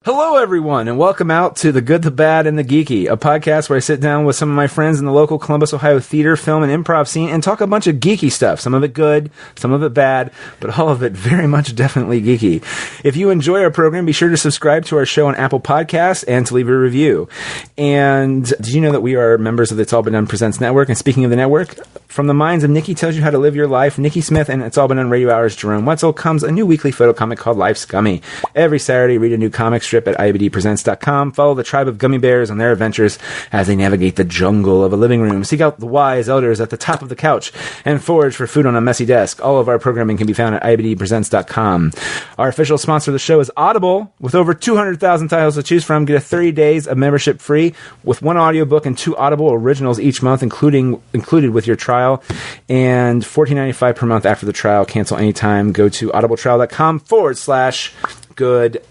Hello, everyone, and welcome out to The Good, the Bad, and the Geeky, a podcast where I sit down with some of my friends in the local Columbus, Ohio theater, film, and improv scene and talk a bunch of geeky stuff. Some of it good, some of it bad, but all of it very much definitely geeky. If you enjoy our program, be sure to subscribe to our show on Apple Podcasts and to leave a review. And did you know that we are members of the It's All Been Done Presents Network? And speaking of the network, from the minds of Nikki Tells You How to Live Your Life, Nikki Smith, and It's All Been Done Radio Hours, Jerome Wetzel, comes a new weekly photo comic called Life Scummy. Every Saturday, read a new comic strip at ibdpresents.com. Follow the tribe of gummy bears on their adventures as they navigate the jungle of a living room. Seek out the wise elders at the top of the couch and forage for food on a messy desk. All of our programming can be found at ibdpresents.com. Our official sponsor of the show is Audible. With over 200,000 titles to choose from, get 30 days of membership free with one audiobook and 2 Audible originals each month, included with your trial, and $14.95 per month after the trial. Cancel anytime. Go to audibletrial.com/good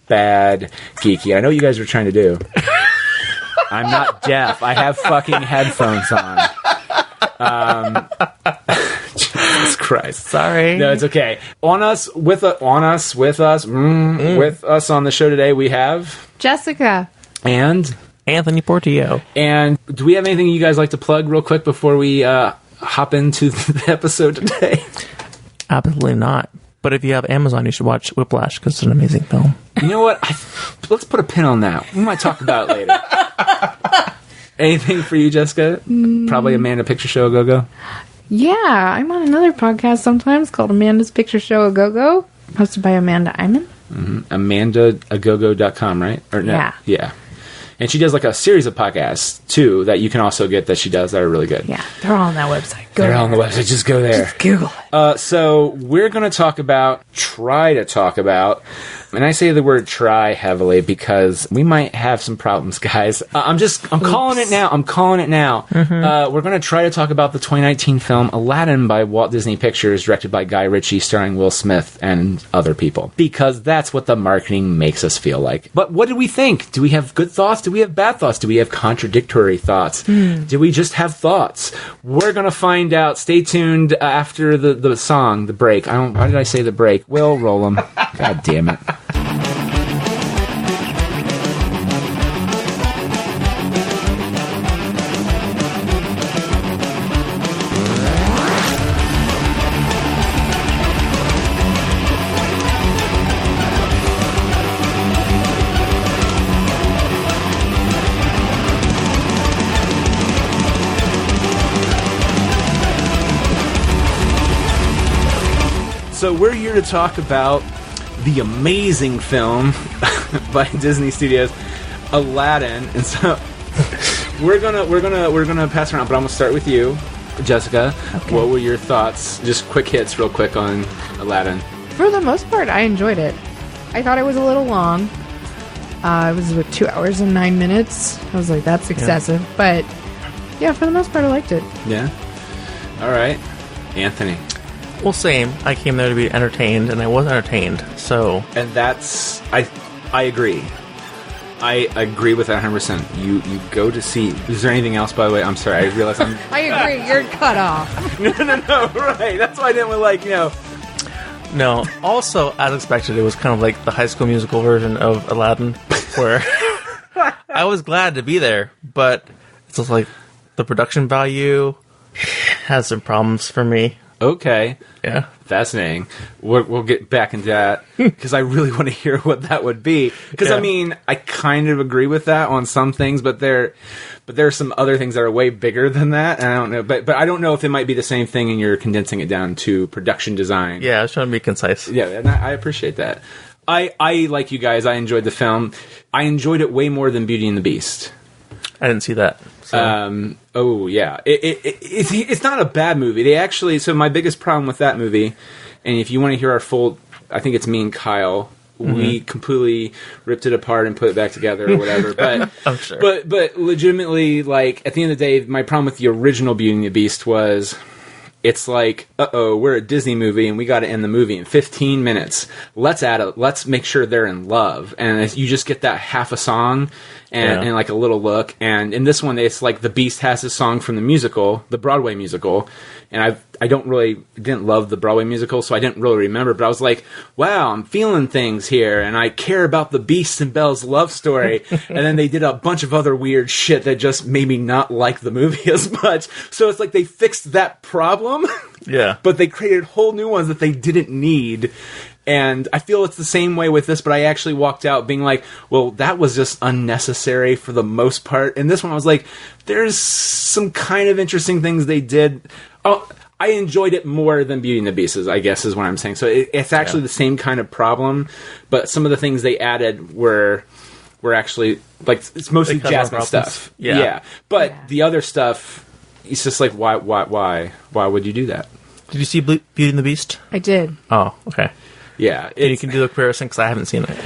bad geeky. I know what you guys were trying to do. I'm not deaf. I have fucking headphones on. Jesus Christ. Sorry. No, it's okay. With us on the show today, we have Jessica and Anthony Portillo. And do we have anything you guys like to plug real quick before we hop into the episode today? Absolutely not. But if you have Amazon, you should watch Whiplash because it's an amazing film. You know what? Let's put a pin on that. We might talk about it later. Anything for you, Jessica? Probably Amanda Picture Show A Go-Go? Yeah, I'm on another podcast sometimes called Amanda's Picture Show A Go-Go, hosted by Amanda Iman. Mm-hmm. AmandaAgogo.com, right? Or no? Yeah. Yeah. And she does like a series of podcasts, too, that you can also get that she does that are really good. Yeah, they're all on that website. They're all on the website. Just go there. Just Google it. So we're going to try to talk about, and I say the word try heavily because we might have some problems, guys. I'm calling it now. Mm-hmm. We're going to try to talk about the 2019 film Aladdin by Walt Disney Pictures, directed by Guy Ritchie, starring Will Smith and other people. Because that's what the marketing makes us feel like. But what do we think? Do we have good thoughts? Do we have bad thoughts? Do we have contradictory thoughts? Do we just have thoughts? We're going to find out. Stay tuned after the song, the break. Why did I say the break? We'll roll them. God damn it. So we're here to talk about the amazing film by Disney Studios, Aladdin, and so we're gonna pass around. But I'm gonna start with you, Jessica. Okay. What were your thoughts? Just quick hits, real quick, on Aladdin. For the most part, I enjoyed it. I thought it was a little long. It was 2 hours and 9 minutes. I was like, that's excessive, but yeah, for the most part, I liked it. Yeah. All right, Anthony. Well, same. I came there to be entertained, and I was entertained, so... And that's... I agree. I agree with that 100%. You go to see... Is there anything else, by the way? I'm sorry, I realize I'm... I agree, you're cut off. No, right. That's why I didn't No, also, as expected, it was kind of like the High School Musical version of Aladdin, where I was glad to be there, but it's just like the production value has some problems for me. Okay. Yeah. Fascinating. We'll get back into that because I really want to hear what that would be. Because I mean, I kind of agree with that on some things, but there are some other things that are way bigger than that. And I don't know, but I don't know if it might be the same thing, and you're condensing it down to production design. Yeah, I was trying to be concise. Yeah, and I appreciate that. I like you guys. I enjoyed the film. I enjoyed it way more than Beauty and the Beast. I didn't see that. So. Oh yeah, it's not a bad movie. They actually. So my biggest problem with that movie, and if you want to hear our full, I think it's me and Kyle. Mm-hmm. We completely ripped it apart and put it back together or whatever. But I'm sure. But legitimately, like at the end of the day, my problem with the original Beauty and the Beast was it's like, we're a Disney movie and we got to end the movie in 15 minutes. Let's make sure they're in love. And you just get that half a song and like a little look. And in this one, it's like the Beast has his song from the musical, the Broadway musical. And I didn't love the Broadway musical, so I didn't really remember. But I was like, wow, I'm feeling things here, and I care about the Beast and Belle's love story. And then they did a bunch of other weird shit that just made me not like the movie as much. So it's like they fixed that problem, but they created whole new ones that they didn't need. And I feel it's the same way with this, but I actually walked out being like, well, that was just unnecessary for the most part. And this one I was like, there's some kind of interesting things they did. Oh, I enjoyed it more than Beauty and the Beast, I guess is what I'm saying. So it's actually the same kind of problem, but some of the things they added were actually, like, it's mostly Jasmine stuff. Yeah. But the other stuff, it's just like, why would you do that? Did you see Beauty and the Beast? I did. Oh, okay. Yeah. And you can do the comparison because I haven't seen it.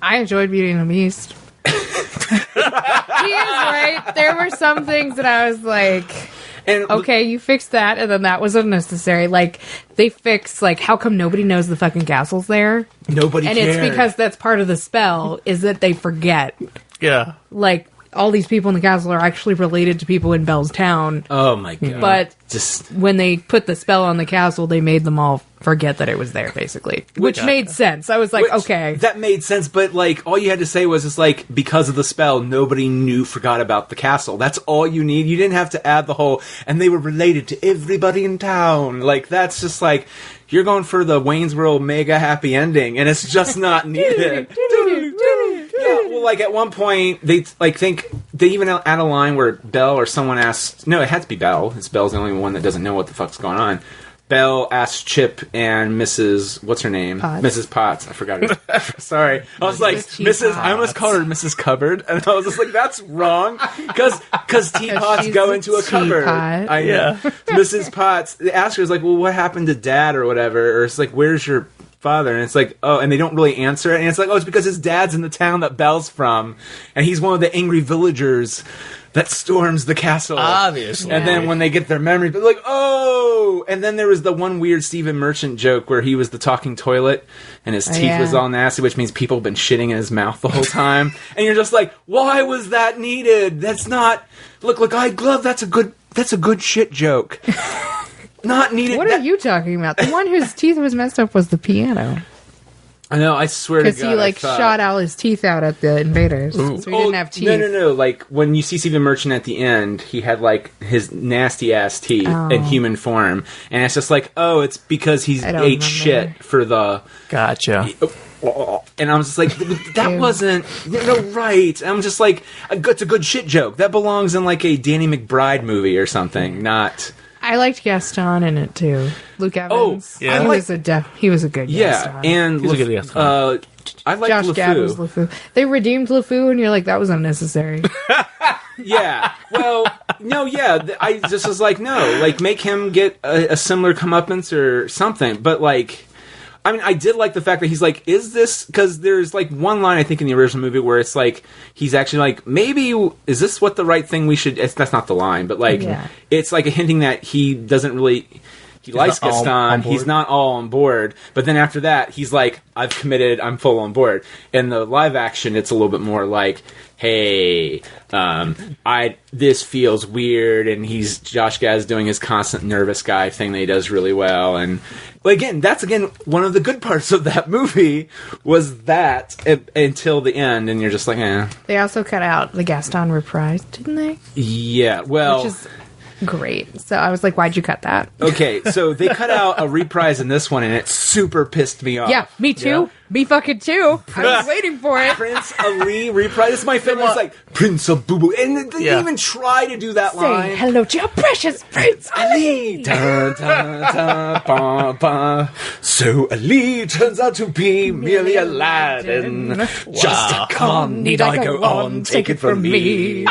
I enjoyed Beauty and the Beast. He is right. There were some things that I was like, okay, you fixed that, and then that was unnecessary. Like, they fixed, like, how come nobody knows the fucking castle's there? Nobody and cared. it's because that's part of the spell, is that they forget. Yeah. Like, all these people in the castle are actually related to people in Belle's town. Oh my god. But when they put the spell on the castle, they made them all forget that it was there, basically. Which made sense. I was like, okay. That made sense, but, like, all you had to say was just, like, because of the spell, nobody forgot about the castle. That's all you need. You didn't have to add the whole, and they were related to everybody in town. Like, that's just, like, you're going for the Wayne's World mega happy ending, and it's just not needed. Yeah, well, like, at one point, they, like, think, they even add a line where Belle or someone asks, no, it had to be Belle. It's Belle's the only one that doesn't know what the fuck's going on. Belle asks Chip and Mrs. What's her name? Potts. Mrs. Potts. I forgot her. Sorry. I was like, Mrs. I almost called her Mrs. Cupboard, and I was just like, that's wrong. Because teapots go into a cupboard. I know. Mrs. Potts, the asker is like, well, what happened to Dad or whatever? Or it's like, where's your father? And it's like, oh, and they don't really answer it. And it's like, oh, it's because his dad's in the town that Belle's from, and he's one of the angry villagers that storms the castle. Obviously. And then when they get their memory, they're like, oh! And then there was the one weird Stephen Merchant joke where he was the talking toilet and his teeth was all nasty, which means people have been shitting in his mouth the whole time. And you're just like, why was that needed? That's not... Look, I glove, that's a good shit joke. Not needed. What are you talking about? The one whose teeth was messed up was the piano. I know, I swear to God. Because he, like, shot all his teeth out at the invaders. So he didn't have teeth. No. Like, when you see Stephen Merchant at the end, he had, like, his nasty-ass teeth in human form. And it's just like, oh, it's because he ate shit for the... Gotcha. And I was just like, that wasn't... right. And I'm just like, it's a good shit joke. That belongs in, like, a Danny McBride movie or something, not... I liked Gaston in it too. Luke Evans. Oh, yeah. He was a good Gaston. Yeah, and He's a good Gaston. I like Josh LeFou. Gad was LeFou. They redeemed LeFou, and you're like, that was unnecessary. Yeah. Well, no, yeah. I just was like, no. Like, make him get a similar comeuppance or something. But, like... I mean, I did like the fact that he's like, is this... Because there's, like, one line, I think, in the original movie where it's like, he's actually like, maybe, is this what the right thing we should... That's not the line, but, like, it's like a hinting that he doesn't really... He likes Gaston. He's not all on board. But then after that, he's like, I've committed. I'm full on board. In the live action, it's a little bit more like, hey, this feels weird. And Josh Gad's doing his constant nervous guy thing that he does really well. And again, that's one of the good parts of that movie was that until the end. And you're just like, eh. They also cut out the Gaston reprise, didn't they? Yeah, well... Which is great. So I was like, why'd you cut that? Okay, so they cut out a reprise in this one, and it super pissed me off. Yeah, me too. Yeah. Me fucking too. I was waiting for it. Prince Ali reprise. This is my favorite. It's like, Prince of Boo Boo. And they didn't even try to do that line. Say hello to your precious Prince Ali. Dun, dun, dun, ba, ba. So Ali turns out to be merely Aladdin. Just a con. Need I go on? Take it from me.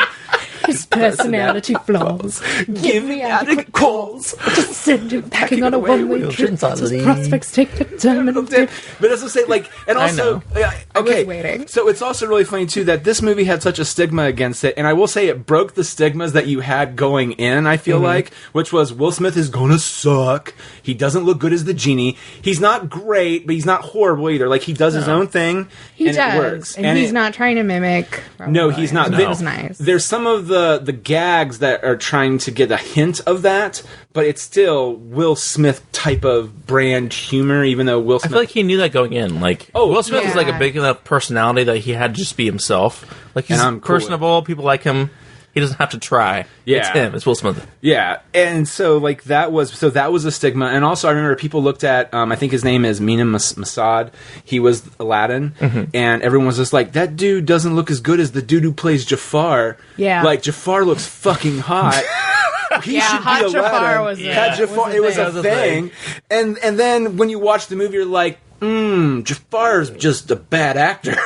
his personality flaws. Give me adequate calls. Just send him packing on a one-way trip. His prospects take the terminal dip. But as I say, like, and also, I was waiting. So it's also really funny too that this movie had such a stigma against it, and I will say it broke the stigmas that you had going in. I feel like, which was Will Smith is gonna suck. He doesn't look good as the genie. He's not great, but he's not horrible either. Like, he does his own thing, he and does, it works. and he's not trying to mimic. No, he's not. That was nice. There's some of the gags that are trying to get a hint of that, but it's still Will Smith type of brand humor, even though Will Smith... I feel like he knew that going in. Like, Will Smith is like a big enough personality that he had to just be himself. Like, he's personable, people like him. He doesn't have to try. Yeah. It's him. It's Will Smith. Yeah. And so, like, that was a stigma. And also, I remember people looked at, I think his name is Mina Masad. He was Aladdin. And everyone was just like, that dude doesn't look as good as the dude who plays Jafar. Yeah. Like, Jafar looks fucking hot. He should Hot be Aladdin. Jafar was It was a thing. And then when you watch the movie, you're like, Jafar's just a bad actor.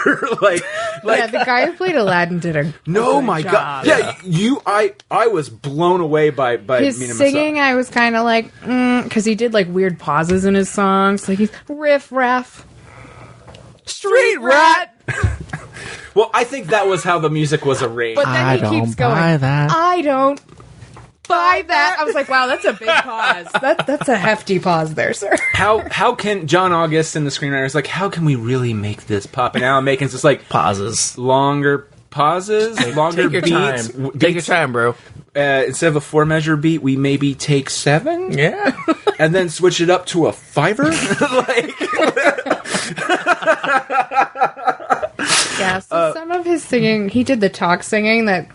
like the guy who played Aladdin did a my job. god. Yeah, I was blown away by his Mina singing. Masad. I was kind of like, because he did like weird pauses in his songs. Like he's riff raff, street rat. Well, I think that was how the music was arranged. But then he keeps going. I don't buy that. I was like, wow, that's a big pause. That's a hefty pause there, sir. How can John August and the screenwriter is like, how can we really make this pop? And Alan Macon's just like pauses, longer pauses, longer beats. Take your time, bro. Instead of a 4-measure beat, we maybe take 7. Yeah, and then switch it up to a 5-er. Yeah. So some of his singing, he did the talk singing that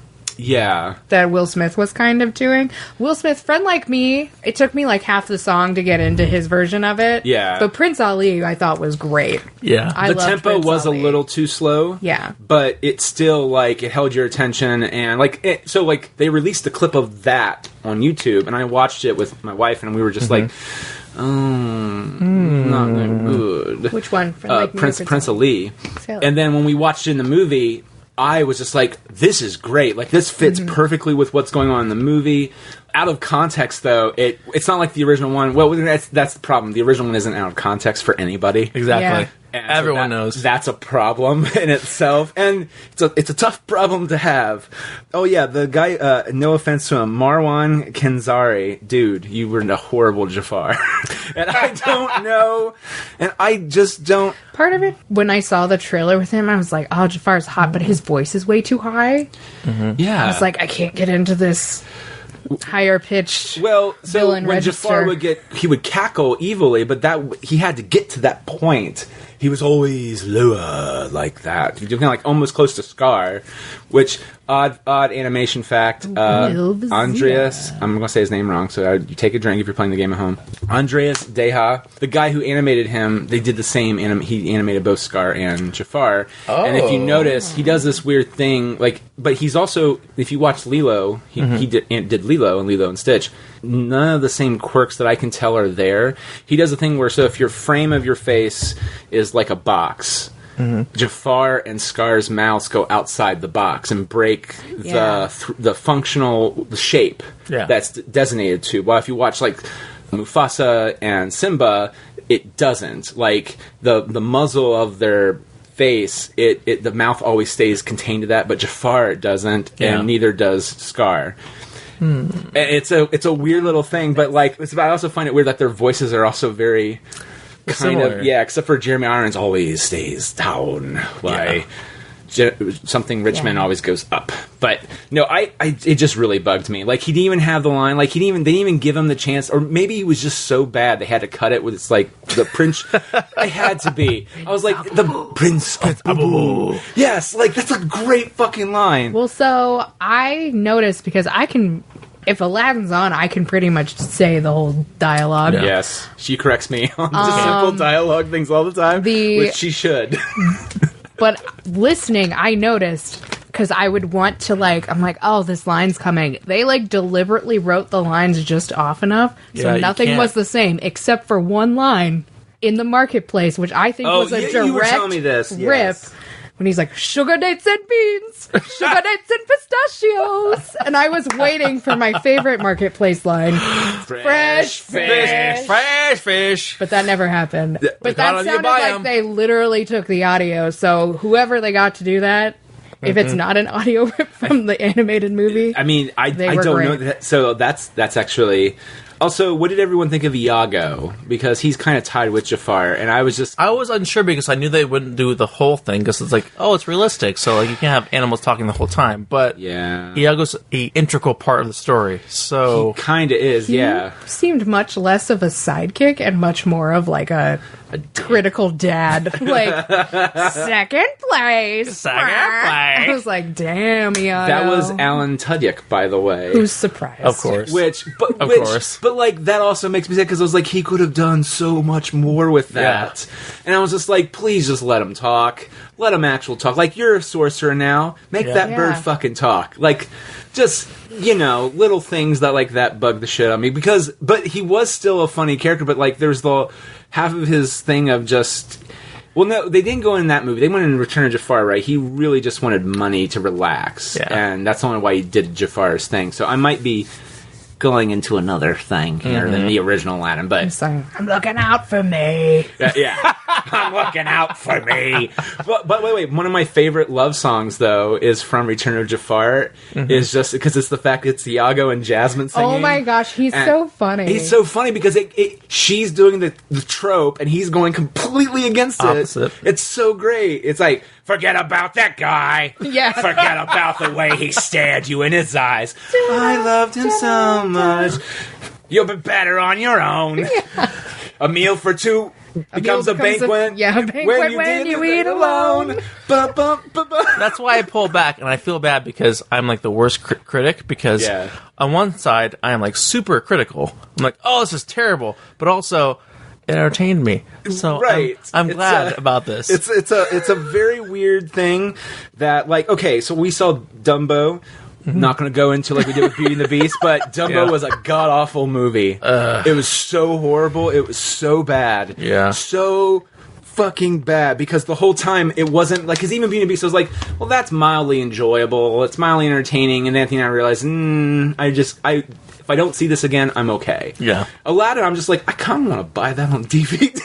Will Smith was kind of doing. Will Smith, Friend Like Me, it took me like half the song to get into his version of it. Yeah. But Prince Ali, I thought was great. Yeah. The tempo was a little too slow. Yeah. But it still, like, it held your attention. And, like, they released a clip of that on YouTube. And I watched it with my wife, and we were just like, not that good. Which one? Friend Like Me, Prince Ali. And then when we watched it in the movie, I was just like, this is great. Like, this fits perfectly with what's going on in the movie. Out of context, though, it's not like the original one. Well, that's the problem. The original one isn't out of context for anybody. Exactly. Yeah. And everyone knows. That's a problem in itself. And it's a tough problem to have. Oh, yeah, the guy, no offense to him, Marwan Kenzari, dude, you were a horrible Jafar. And I don't know. And I just don't. Part of it, when I saw the trailer with him, I was like, oh, Jafar's hot, but his voice is way too high. Yeah. I was like, I can't get into this higher pitched. Well, so villain when register. Jafar he would cackle evilly, but he had to get to that point. He was always lower like that. He was kind of like almost close to Scar, which odd animation fact. Andreas, I'm going to say his name wrong, so you take a drink if you're playing the game at home. Andreas Deha, the guy who animated him, they did the same. He animated both Scar and Jafar. Oh. And if you notice, he does this weird thing, like, but he's also, if you watch Lilo, he did Lilo and Lilo and Stitch. None of the same quirks that I can tell are there. He does a thing where, so if your frame of your face is like a box, Jafar and Scar's mouths go outside the box and break the functional shape that's designated to. While if you watch like Mufasa and Simba, it doesn't. Like the muzzle of their face, the mouth always stays contained to that, but Jafar it doesn't, and neither does Scar. It's a weird little thing, but like I also find it weird that their voices are also very similar. Except for Jeremy Irons always stays down. Why something Richmond always goes up. But no, it just really bugged me. Like he didn't even have the line. Like they didn't even give him the chance. Or maybe he was just so bad they had to cut it with it's like the Prince. I had to be. I was like the Prince of Abu. Yes, like that's a great fucking line. Well, so I noticed because I can. If Aladdin's on, I can pretty much say the whole dialogue. Yeah. Yes, she corrects me on just simple dialogue things all the time, which she should. But listening, I noticed, because I would want to, I'm like, oh, this line's coming. They, deliberately wrote the lines just off enough, so nothing was the same, except for one line in the marketplace, which I think was a direct you were telling me this. rip. Yes. when he's like, sugar dates and beans, sugar dates and pistachios. And I was waiting for my favorite Marketplace line, fresh fish. Fresh fish. But that never happened. But that you sounded buy like 'em. they literally took the audio. So whoever they got to do that, if it's not an audio rip from the animated movie, I mean, I were don't great. know that. So that's actually. Also, what did everyone think of Iago? Because he's kind of tied with Jafar, and I was unsure because I knew they wouldn't do the whole thing because it's like, oh, it's realistic, so like you can't have animals talking the whole time. But yeah, Iago's an integral part of the story, so he kind of is. he Yeah, seemed much less of a sidekick and much more of like a critical dad. Like, second place. I was like, damn, Iago. that was Alan Tudyk, by the way. Who's surprised? of course. But like that also makes me sad because I was like, he could have done so much more with that, and I was just like, please just let him talk, let him actual talk. Like, you're a sorcerer now, make that bird fucking talk. Like, just little things that like that bug the shit out of me but he was still a funny character. But like, there's the half of his thing of just. Well, no, they didn't go in that movie. They went in Return of Jafar, right? He really just wanted money to relax, and that's only why he did Jafar's thing. So I might be going into another thing here than the original Aladdin, but I'm looking out for me. yeah, I'm looking out for me. But wait, one of my favorite love songs though is from Return of Jafar. Is just because it's the fact it's Iago and Jasmine singing. Oh my gosh, he's so funny. He's so funny because she's doing the trope and he's going completely against Opposite. it. It's so great. It's like, forget about that guy. Yeah. Forget about the way he stared you in his eyes. I loved him so much. You'll be better on your own. Yeah. A meal for two becomes a banquet. A banquet when you eat alone. That's why I pull back, and I feel bad because I'm like the worst critic. Because on one side, I am like super critical. I'm like, oh, this is terrible, but also it entertained me. So I'm glad about this. It's a very weird thing that, like, okay, so we saw Dumbo. Not going to go into like we did with Beauty and the Beast, but Dumbo was a god-awful movie. It was so horrible. It was so bad. Yeah. So fucking bad because the whole time it wasn't like, because even Beauty and the Beast, I was like, well, that's mildly enjoyable. It's mildly entertaining. And then at the end I realized, if I don't see this again, I'm okay. Yeah. Aladdin, I'm just like, I kind of want to buy that on DVD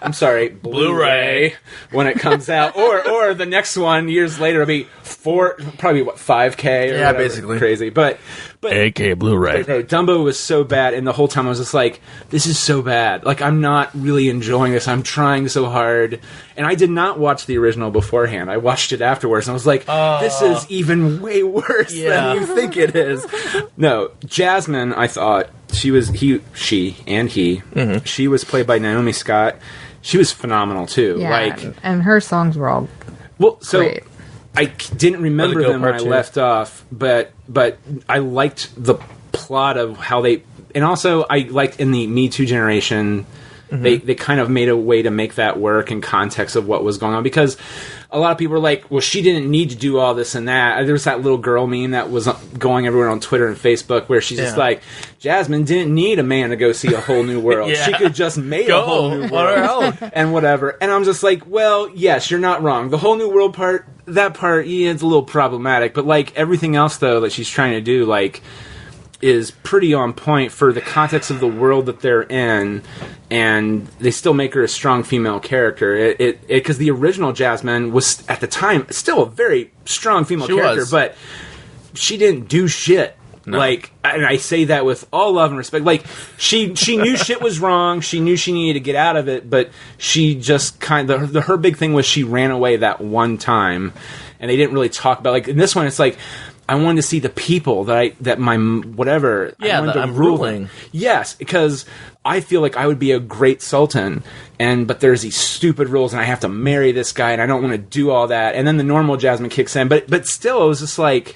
I'm sorry, Blu-ray when it comes out, or the next one years later it'll be probably 5K or whatever. Basically crazy, but AK Blu-ray. No, Dumbo was so bad, and the whole time I was just like, this is so bad. Like, I'm not really enjoying this. I'm trying so hard. And I did not watch the original beforehand. I watched it afterwards, and I was like, this is even way worse than you think it is. No, Jasmine, I thought, she was played by Naomi Scott. She was phenomenal, too. Yeah, and her songs were all great. I didn't remember them when I left off, but I liked the plot of how they, and also I liked in the Me Too generation, they kind of made a way to make that work in context of what was going on, because a lot of people were like, well, she didn't need to do all this and that. There was that little girl meme that was going everywhere on Twitter and Facebook where she's just like, Jasmine didn't need a man to go see a whole new world. She could just make a whole new world and whatever. And I'm just like, well, yes, you're not wrong. The whole new world part, that part, it's a little problematic. But like everything else, though, that she's trying to do, like, is pretty on point for the context of the world that they're in, and they still make her a strong female character. Because the original Jasmine was, at the time, still a very strong female character, but she didn't do shit. No. Like, and I say that with all love and respect. Like, she knew shit was wrong. She knew she needed to get out of it, but she just her big thing was she ran away that one time, and they didn't really talk about, like, in this one, it's like, I wanted to see the people I'm ruling. Yes, because I feel like I would be a great sultan, but there's these stupid rules, and I have to marry this guy, and I don't want to do all that. And then the normal Jasmine kicks in, but still, it was just like,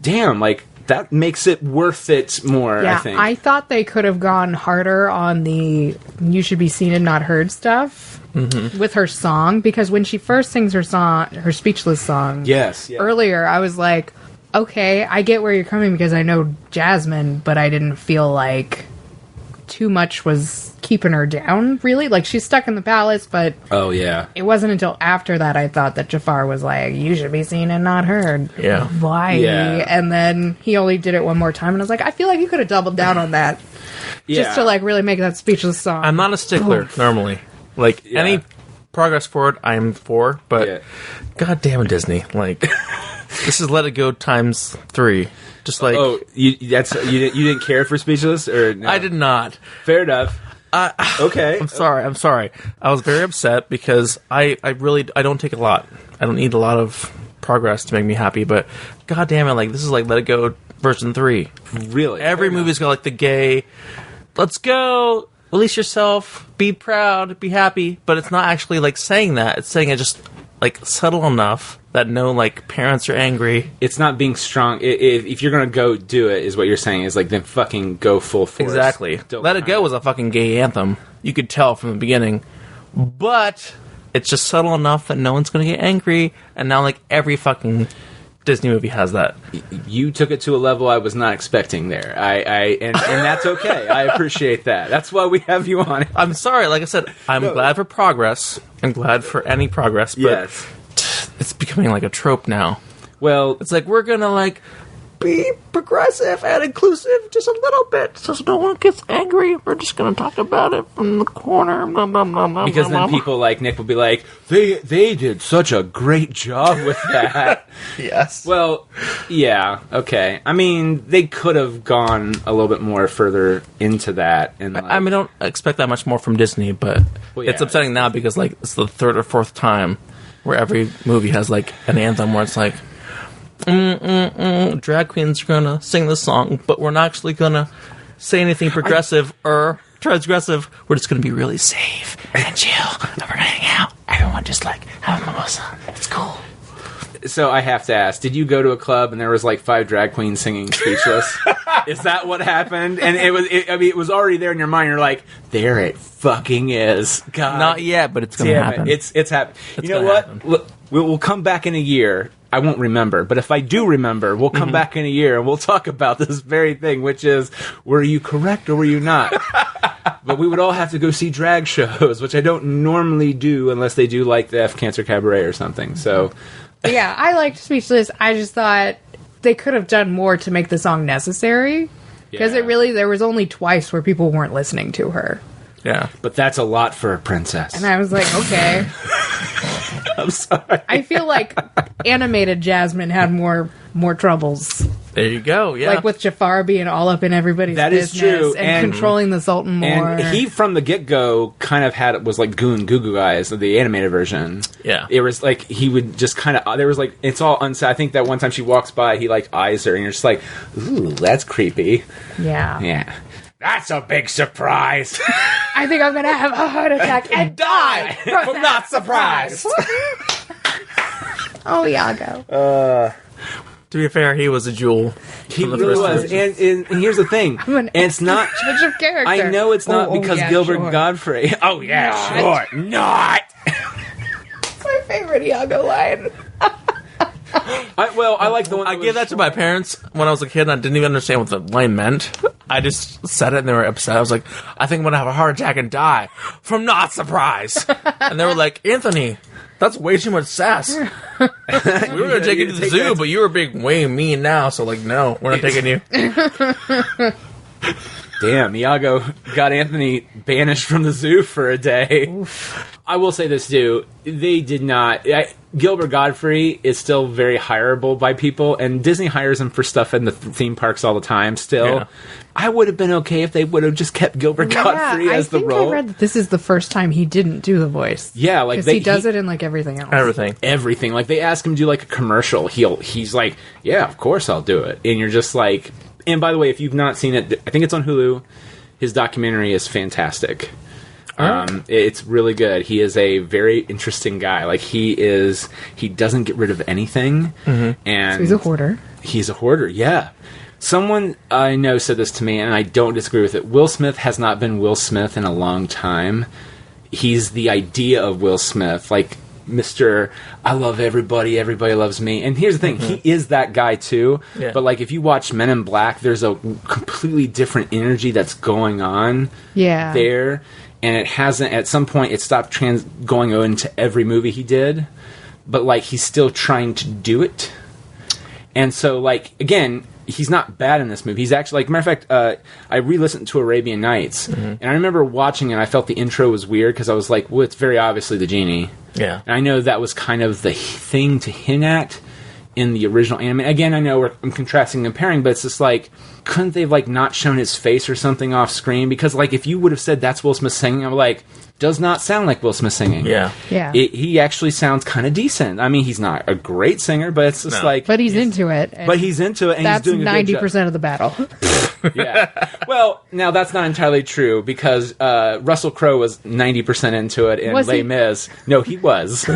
damn, like, that makes it worth it more, I think. I thought they could have gone harder on the you should be seen and not heard stuff with her song, because when she first sings her song, her Speechless song, earlier, I was like, okay, I get where you're coming because I know Jasmine, but I didn't feel like too much was keeping her down, really. Like, she's stuck in the palace, but Oh, yeah. it wasn't until after that I thought that Jafar was like, you should be seen and not heard. Yeah. Why? Yeah. And then he only did it one more time, and I was like, I feel like you could have doubled down on that. Just to, like, really make that speechless song. I'm not a stickler, normally. Like, any progress forward, I'm for, but god damn it, Disney. Like, this is Let It Go times 3. Just like... Oh, you didn't care for Speechless? Or no? I did not. Fair enough. Okay. I'm sorry. I was very upset because I don't take a lot. I don't need a lot of progress to make me happy, but god damn it, like, this is like Let It Go version 3. Really? Every movie's got like the gay, let's go, release yourself, be proud, be happy, but it's not actually like saying that. It's saying it just like subtle enough that no like parents are angry. It's not being strong. If you're gonna go do it, is what you're saying, is like then fucking go full force. Exactly. Let It Go was a fucking gay anthem. You could tell from the beginning, but it's just subtle enough that no one's gonna get angry. And now like every fucking Disney movie has that. You took it to a level I was not expecting there. And that's okay. I appreciate that. That's why we have you on. I'm sorry. Like I said, I'm glad for progress. I'm glad for any progress, but it's becoming like a trope now. Well, It's like, we're gonna like be progressive and inclusive just a little bit, so no one gets angry. We're just gonna talk about it from the corner. Blah, blah, blah, blah, because blah, then blah. people like Nick will be like, they did such a great job with that. Yes. Well, yeah, okay. I mean, they could have gone a little bit more further into that. And like, I mean, I don't expect that much more from Disney, but Well, it's yeah. upsetting now because like it's the third or fourth time where every movie has like an anthem where it's like, drag queens are gonna sing this song, but we're not actually gonna say anything progressive or transgressive. We're just gonna be really safe and chill, and we're gonna hang out. Everyone just like have a mimosa. It's cool. so I have to ask, did you go to a club and there was like 5 drag queens singing Speechless? Is that what happened? And it was already there in your mind. You're like, there it fucking is. God. Not yet, but it's gonna happen. It's happening. You know gonna what? happen. Look, we'll come back in a year. I won't remember, but if I do remember, we'll come back in a year and we'll talk about this very thing, which is, were you correct or were you not? But we would all have to go see drag shows, which I don't normally do unless they do like the F Cancer Cabaret or something. So, Yeah, I liked Speechless. I just thought they could have done more to make the song necessary. Because Yeah. there was only twice where people weren't listening to her. Yeah. but that's a lot for a princess. And I was like, okay. I'm sorry. I feel like animated Jasmine had more troubles. There you go. Yeah. Like with Jafar being all up in everybody's That is business true, and and- controlling the Sultan more. And he, from the get-go, kind of was like Goo and Goo Goo Eyes, the animated version. Yeah. It was like, he would just kind of, there was like, it's all unsaid. I think that one time she walks by, he like eyes her, and you're just like, ooh, that's creepy. Yeah. Yeah. That's a big surprise. I think I'm going to have a heart attack and die from not surprised. Oh, Iago. to be fair, he was a jewel. He from the really first was. version. And here's the thing. I'm an And it's not... switch of character. I know it's not because yeah, Gilbert sure. Godfrey... Oh, yeah, sure. Not. It's my favorite Iago line. I like the one I gave that to my parents when I was a kid, and I didn't even understand what the line meant. I just said it, and they were upset. I was like, I think I'm going to have a heart attack and die from not surprise. And they were like, Anthony, that's way too much sass. We were going to take you to the zoo, but you were being way mean now, so like, no, we're not taking you. Damn, Iago got Anthony banished from the zoo for a day. Oof. I will say this, too. They did not... Gilbert Godfrey is still very hireable by people, and Disney hires him for stuff in the theme parks all the time still. Yeah. I would have been okay if they would have just kept Gilbert Godfrey as the role. I read that this is the first time he didn't do the voice. Yeah, like Because he does it in like everything else. Everything. Like, they ask him to do like a commercial. He's like, yeah, of course I'll do it. And you're just like... And by the way, if you've not seen it, I think it's on Hulu. His documentary is fantastic. It's really good. He is a very interesting guy. Like, he doesn't get rid of anything. Mm-hmm. And So he's a hoarder. He's a hoarder, yeah. Someone I know said this to me, and I don't disagree with it. Will Smith has not been Will Smith in a long time. He's the idea of Will Smith. Like, Mr. I love everybody loves me. And here's the thing, he is that guy too. Yeah. But like if you watch Men in Black, there's a completely different energy that's going on there. And it hasn't, at some point, it stopped going into every movie he did. But like he's still trying to do it. And so like, again, he's not bad in this movie. He's actually, like, matter of fact, I re-listened to Arabian Nights, and I remember watching it, I felt the intro was weird, because I was like, well, it's very obviously the genie. Yeah. And I know that was kind of the thing to hint at in the original anime. Again, I know I'm contrasting and comparing, but it's just like, couldn't they have, like, not shown his face or something off screen? Because, like, if you would have said that's Will Smith singing, I'm like, does not sound like Will Smith singing. Yeah. He actually sounds kind of decent. I mean, he's not a great singer, but it's just like... But he's into it. But he's into it, and he's doing a good job. That's 90% of the battle. Yeah. Well, now that's not entirely true, because Russell Crowe was 90% into it in Les Mis. No, he was.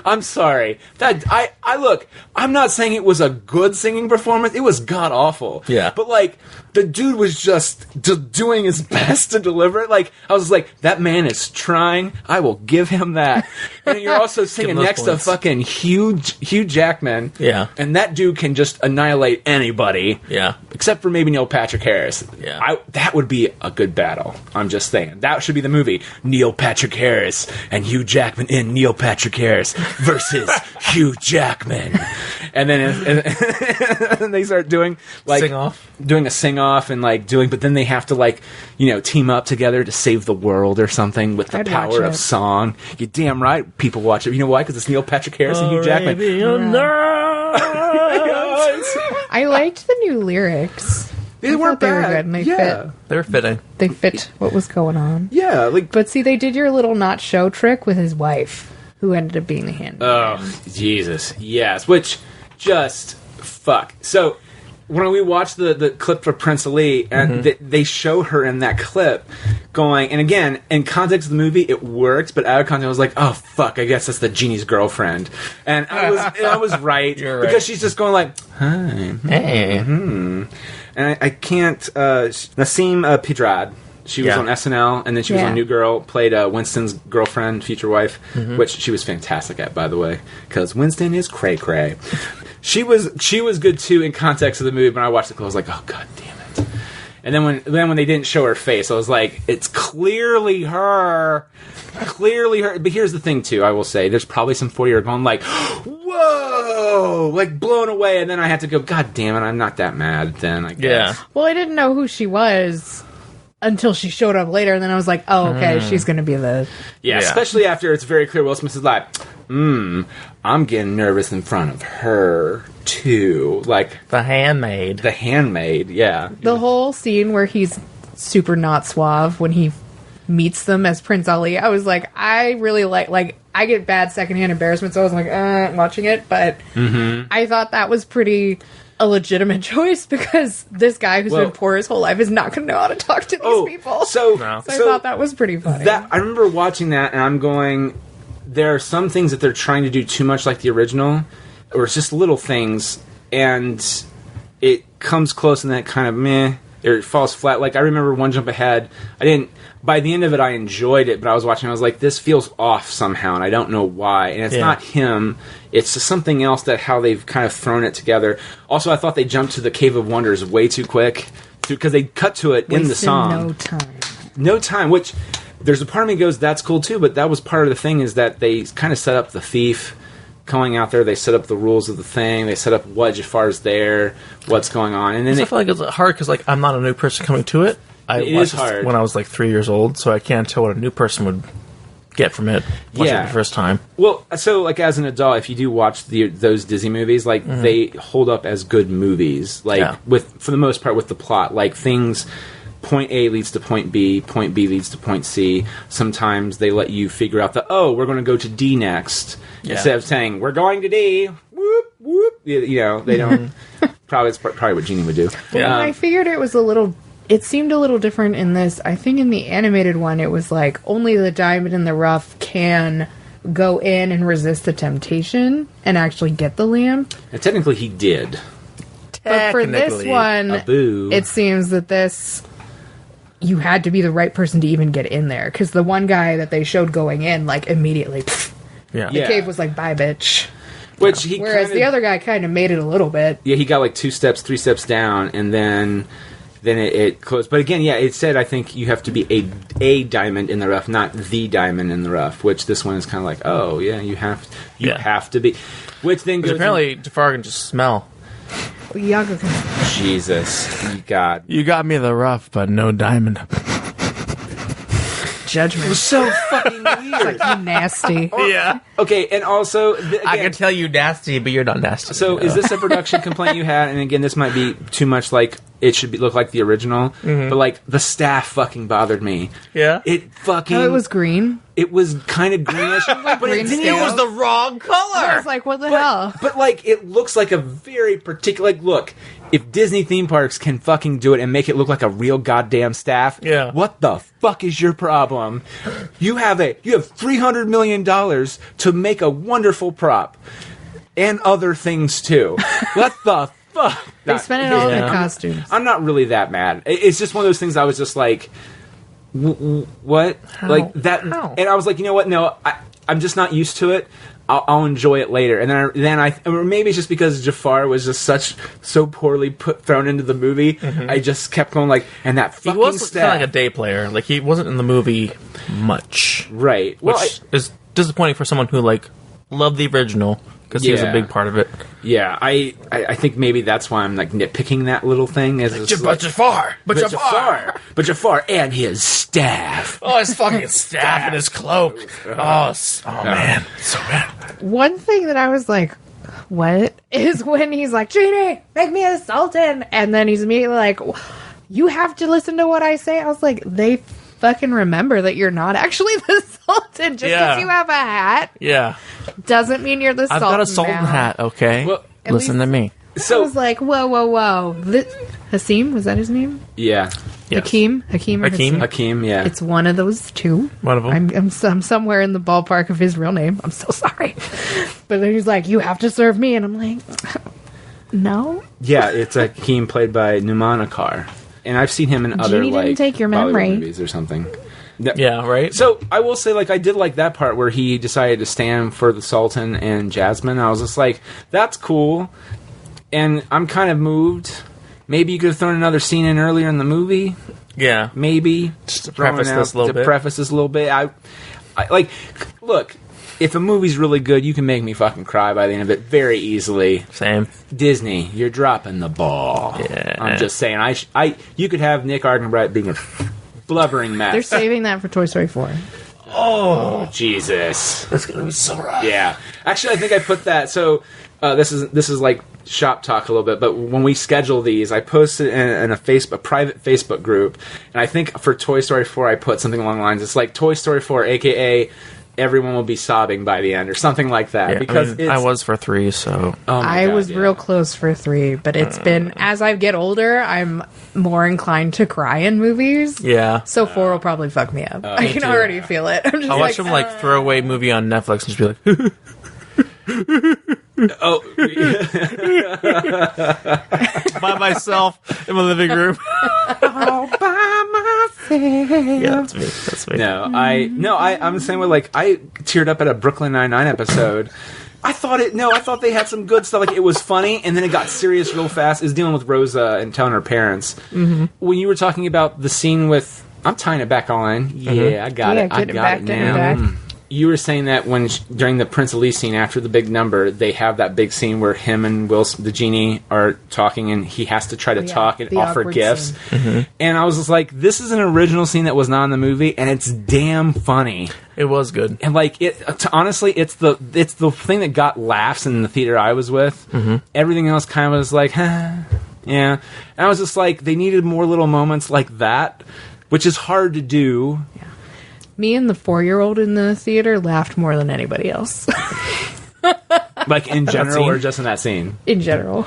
I'm sorry. Look, I'm not saying it was a good singing performance. It was god-awful. Yeah. But, like, the dude was just doing his best to deliver it. Like, I was like, that man is trying. I will give him that. And you're also singing next to fucking Hugh Jackman. Yeah. And that dude can just annihilate anybody. Yeah. Except for maybe Neil Patrick Harris. Yeah. That would be a good battle. I'm just saying. That should be the movie. Neil Patrick Harris and Hugh Jackman in Neil Patrick Harris versus Hugh Jackman. And then and they start doing, like... Doing a sing-off and, like, but then they have to, like, you know, team up together to save the world or something with the power of song. You're damn right people watch it. You know why? Because it's Neil Patrick Harris and Hugh Jackman. I liked the new lyrics. They weren't bad. They were good, and they fit. They were fitting. They fit what was going on. Yeah, like... But see, they did your little not show trick with his wife, who ended up being the handmaid. Oh, Jesus. Yes, which just... Fuck. So... When we watched the clip for Prince Ali, and they show her in that clip going, and again, in context of the movie, it works, but out of context, I was like, oh, fuck, I guess that's the genie's girlfriend. And I was right, because she's just going like, hi. Hey. And I can't, Nasim Pedrad, she was on SNL, and then she was on New Girl, played Winston's girlfriend, future wife, which she was fantastic at, by the way, because Winston is cray-cray. She was good too in context of the movie. When I watched the clip, I was like, "Oh god damn it!" And then when they didn't show her face, I was like, "It's clearly her." But here's the thing too. I will say, there's probably some 40-year-old going like, "Whoa!" like blown away, and then I had to go, "God damn it! I'm not that mad." Then I guess. Yeah. Well, I didn't know who she was until she showed up later, and then I was like, "Oh, okay, she's going to be the." Yeah, especially after it's very clear Will Smith is like, I'm getting nervous in front of her, too. Like... The handmaid. Yeah. The whole scene where he's super not suave when he meets them as Prince Ali, I was like, I really like, I get bad secondhand embarrassment, so I was like, watching it, but I thought that was pretty... a legitimate choice, because this guy who's been poor his whole life is not going to know how to talk to these people. So I thought that was pretty funny. I remember watching that, and I'm going... There are some things that they're trying to do too much like the original, or it's just little things, and it comes close and then it kind of meh, or it falls flat. Like, I remember One Jump Ahead, by the end of it I enjoyed it, but I was watching, I was like, this feels off somehow, and I don't know why, and it's not him, it's just something else that how they've kind of thrown it together. Also, I thought they jumped to the Cave of Wonders way too quick, because they cut to it in the song. No time, which... There's a part of me goes, that's cool too, but that was part of the thing, is that they kind of set up the thief going out there, they set up the rules of the thing, they set up what Jafar's there, what's going on, and then I feel like it's hard, because like, I'm not a new person coming to it. It is hard. When I was like 3 years old, so I can't tell what a new person would get from it watching it the first time. Well, so like as an adult, if you do watch those Disney movies, like they hold up as good movies, like for the most part with the plot, like things... Point A leads to point B leads to point C. Sometimes they let you figure out we're going to go to D next. Instead of saying, we're going to D, whoop, whoop. You know, they don't... It's probably what Genie would do. Well, I figured it seemed a little different in this. I think in the animated one, it was like, only the diamond in the rough can go in and resist the temptation and actually get the lamp. And technically he did. But for this one, it seems that you had to be the right person to even get in there, because the one guy that they showed going in, like, immediately Yeah. The cave was like, bye, bitch. Which he Whereas the other guy kind of made it a little bit. Yeah, he got like 2 steps, 3 steps down, and then it closed. But again, yeah, it said I think you have to be a diamond in the rough, not the diamond in the rough. Which this one is kind of like, oh yeah, you have to be. Which then goes apparently Jafar can just smell. Iago can. Jesus, God, you got me the rough, but no diamond. Judgment. It was so fucking weird. Like, you nasty. Yeah. Okay, and also again, I can tell you nasty, but you're not nasty. So is this a production complaint you had? And again, this might be too much like it should look like the original, but like the staff fucking bothered me. Yeah. It fucking. Oh, it was green. It was kind of greenish, but green it scale. was the wrong color. I was like, what the hell? But like, it looks like a very particular. Like, look, if Disney theme parks can fucking do it and make it look like a real goddamn staff, what the fuck is your problem? You have $300 million to make a wonderful prop and other things too. What the fuck? They spent it all in the costumes. I'm not really that mad. It's just one of those things. I was just like, what? How? Like that? How? And I was like, you know what? No, I'm just not used to it. I'll enjoy it later. And then I or maybe it's just because Jafar was just so poorly thrown into the movie. I just kept going like, and that fucking he was staff. kind of like a day player. Like he wasn't in the movie much, Right? Which is disappointing for someone who like loved the original because he was a big part of it. Yeah, I think maybe that's why I'm like nitpicking that little thing. But Jafar and his staff. Oh, his fucking staff and his cloak. Oh man, so bad. One thing that I was like, what? Is when he's like, Genie, make me a sultan. And then he's immediately like, you have to listen to what I say. I was like, they fucking remember that you're not actually the sultan. Just because you have a hat doesn't mean you're the sultan. I've got a sultan hat, okay? Well, listen to me. So I was like, whoa. Hasim, was that his name? Yeah. Yes. Hakim or Hasim? Hakim, yeah. It's one of those two. One of them. I'm somewhere in the ballpark of his real name. I'm so sorry. But then he's like, you have to serve me. And I'm like, no. Yeah, it's Hakim played by Numanakar. And I've seen him in other Genie didn't take your Bollywood memory. movies or something. Yeah, right? So I will say, like, I did like that part where he decided to stand for the Sultan and Jasmine. I was just like, that's cool. And I'm kind of moved. Maybe you could have thrown another scene in earlier in the movie. Yeah. Maybe. Just to preface this a little bit. preface this a little bit. I like, look, if a movie's really good, you can make me fucking cry by the end of it very easily. Same. Disney, you're dropping the ball. Yeah. I'm just saying, you could have Nick Argenbright being a blubbering mess. They're saving that for Toy Story 4. Oh, Jesus. That's going to be so rough. Yeah. Actually, I think I put that, so this is like shop talk a little bit, but when we schedule these, I post it in a private Facebook group, and I think for Toy Story 4, I put something along the lines, it's like Toy Story 4, a.k.a. everyone will be sobbing by the end, or something like that. Yeah, because I was for 3, so... Oh I was real close for 3, but it's been, as I get older, I'm more inclined to cry in movies. Yeah. So 4 will probably fuck me up. I can already feel it. I'm just I'll watch some throwaway movie on Netflix and just be like... by myself in my living room. all by myself. Yeah, that's me. I'm the same way. Like, I teared up at a Brooklyn Nine-Nine episode. I thought they had some good stuff. Like, it was funny, and then it got serious real fast. It was dealing with Rosa and telling her parents. Mm-hmm. When you were talking about the scene with... I'm tying it back on. Yeah, I got it. I got it now. You were saying that during the Prince Elise scene after the big number, they have that big scene where him and the genie are talking, and he has to try to talk and offer gifts. Mm-hmm. And I was just like, this is an original scene that was not in the movie, and it's damn funny. It was good, and like honestly, it's the thing that got laughs in the theater I was with. Mm-hmm. Everything else kind of was like, yeah. And I was just like, they needed more little moments like that, which is hard to do. Yeah. Me and the 4-year-old in the theater laughed more than anybody else. Like in general or just in that scene? In general.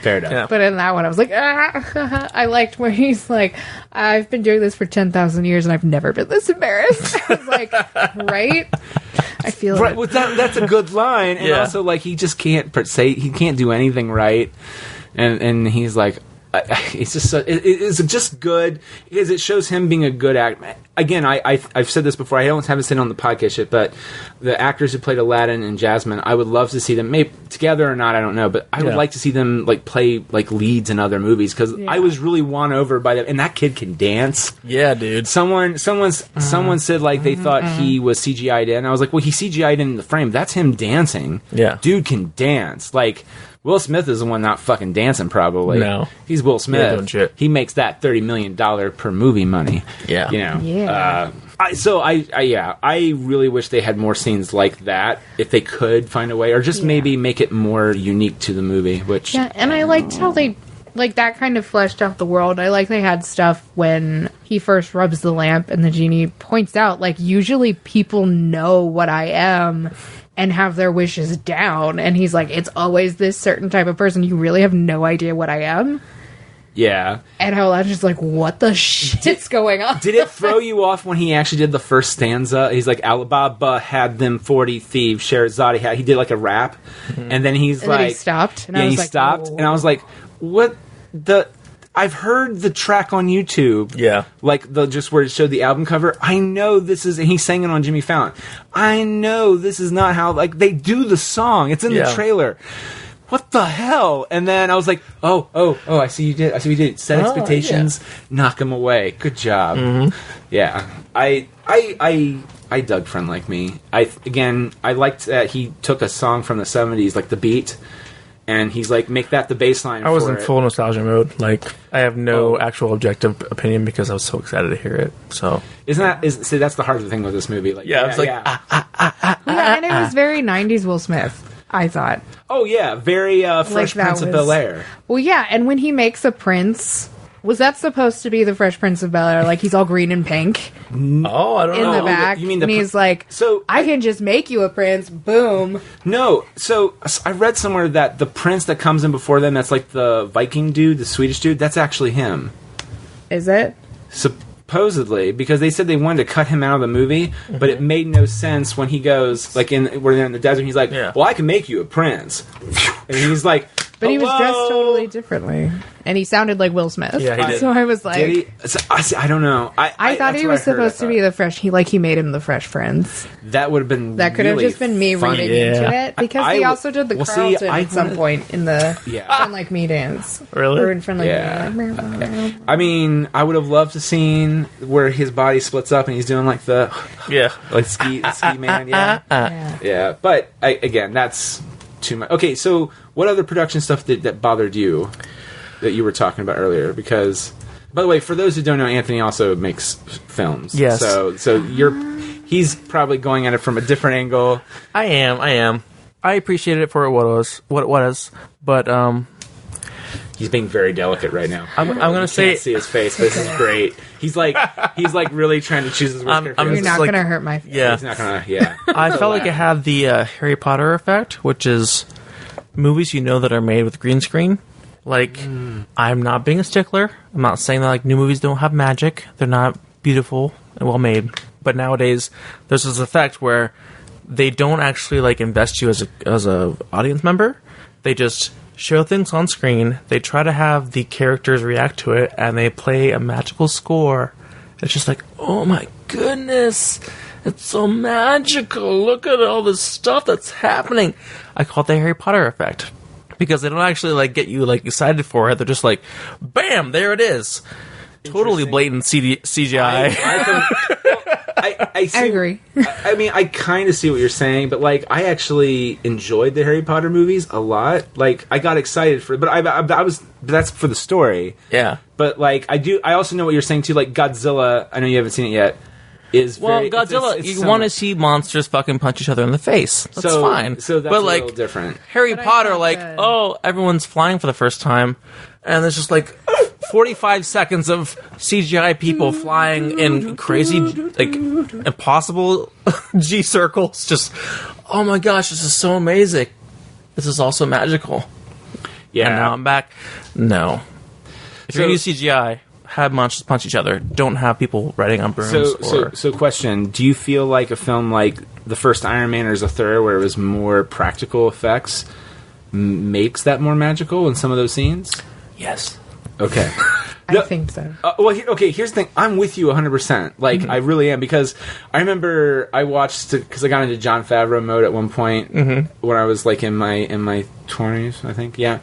Fair enough. Yeah. But in that one, I was like, I liked where he's like, I've been doing this for 10,000 years and I've never been this embarrassed. I was like, right? I feel right. Well, that's a good line. And also, like, he just can't do anything right. And he's like, it's just it's just good because it shows him being a good actor. Again, I've said this before. I haven't said it on the podcast yet, but the actors who played Aladdin and Jasmine, I would love to see them maybe together or not. I don't know, but I would like to see them like play like leads in other movies because I was really won over by them. And that kid can dance. Yeah, dude. Someone said like they thought he was CGI'd in. I was like, well, he CGI'd in the frame. That's him dancing. Yeah, dude can dance. Like Will Smith is the one not fucking dancing. Probably no. He's Will Smith. He makes that $30 million per movie money. Yeah, you know. Yeah. I really wish they had more scenes like that if they could find a way, or just maybe make it more unique to the movie. Which and I liked how they. Like, that kind of fleshed out the world. I like they had stuff when he first rubs the lamp and the genie points out, like, usually people know what I am and have their wishes down. And he's like, it's always this certain type of person. You really have no idea what I am? Yeah. And how Aladdin's just like, what the shit's going on? Did it throw you off when he actually did the first stanza? He's like, Alibaba had them 40 thieves, Sherazade had... He did, like, a rap. And then he's like... Then he stopped. And he stopped. And I was like... What the? I've heard the track on YouTube. Yeah, like just where it showed the album cover. I know this is, and he sang it on Jimmy Fallon. I know this is not how like they do the song. It's in the trailer. What the hell? And then I was like, oh, I see you did. I see you did. Set expectations, knock them away. Good job. Yeah, I dug Friend Like Me. I liked that he took a song from the 70s, like the beat. And he's like, make that the baseline. I was in full nostalgia mode. Like, I have no actual objective opinion because I was so excited to hear it. So, see, that's the hard thing with this movie. Like, it's like, and it was very 90s Will Smith, I thought. Oh yeah, very Fresh Prince of Bel-Air. Well, yeah, and when he makes a prince. Was that supposed to be the Fresh Prince of Bel-Air? Like, he's all green and pink? Oh, I don't know. In the back. You mean and he's like, I can just make you a prince. Boom. No. So, I read somewhere that the prince that comes in before them, that's like the Viking dude, the Swedish dude, that's actually him. Is it? Supposedly, because they said they wanted to cut him out of the movie, but it made no sense when he goes, like, where they're in the desert, he's like, well, I can make you a prince. And he's like... But he was dressed totally differently. And he sounded like Will Smith. Yeah, he did. So I was like... Did he? So, I don't know. I thought he was supposed to be the Fresh... He made him the Fresh Prince. That would have been That could really have just been me funny. reading into it. Because he also did the Carlton at some point in the Friend Like Me dance. Really? Or in Friend Like Me. I mean, I would have loved to seen where his body splits up and he's doing like the... Like ski man, Yeah. But, again, that's... too much. Okay, so what other production stuff that bothered you that you were talking about earlier? Because, by the way, for those who don't know, Anthony also makes films. Yes. So he's probably going at it from a different angle. I am. I appreciated it for what it was, but he's being very delicate right now. I'm gonna say, can't see his face, but this is great. He's like really trying to choose his words carefully. You're not like, gonna hurt my face. Yeah, he's not gonna. Yeah. I felt like it had the Harry Potter effect, which is movies that are made with green screen. Like, I'm not being a stickler. I'm not saying that like new movies don't have magic. They're not beautiful and well made. But nowadays, there's this effect where they don't actually like invest you as a audience member. They just show things on screen. They try to have the characters react to it, and they play a magical score. It's just like, oh my goodness, it's so magical. Look at all this stuff that's happening. I call it the Harry Potter effect. Because they don't actually like get you like excited for it. They're just like, bam, there it is. Totally blatant CGI. I agree. I mean, I kind of see what you're saying, but like, I actually enjoyed the Harry Potter movies a lot. Like, I got excited for it, but that's for the story. Yeah. But like, I also know what you're saying too. Like Godzilla, I know you haven't seen it yet. Godzilla, it's you want to see monsters fucking punch each other in the face. That's fine. So that's a little different. Harry Potter, everyone's flying for the first time, and there's just like 45 seconds of CGI people flying in crazy, like, impossible G circles. Just, oh my gosh, this is so amazing. This is also magical. Yeah. And now I'm back. No. If you're going to use CGI, have monsters punch each other. Don't have people riding on brooms. So question, do you feel like a film like the first Iron Man or Thor, where it was more practical effects, makes that more magical in some of those scenes? Yes. Okay. I think so. Here's the thing. I'm with you 100%. Like, I really am, because I remember I watched, because I got into Jon Favreau mode at one point when I was, like, in my 20s, I think. Yeah.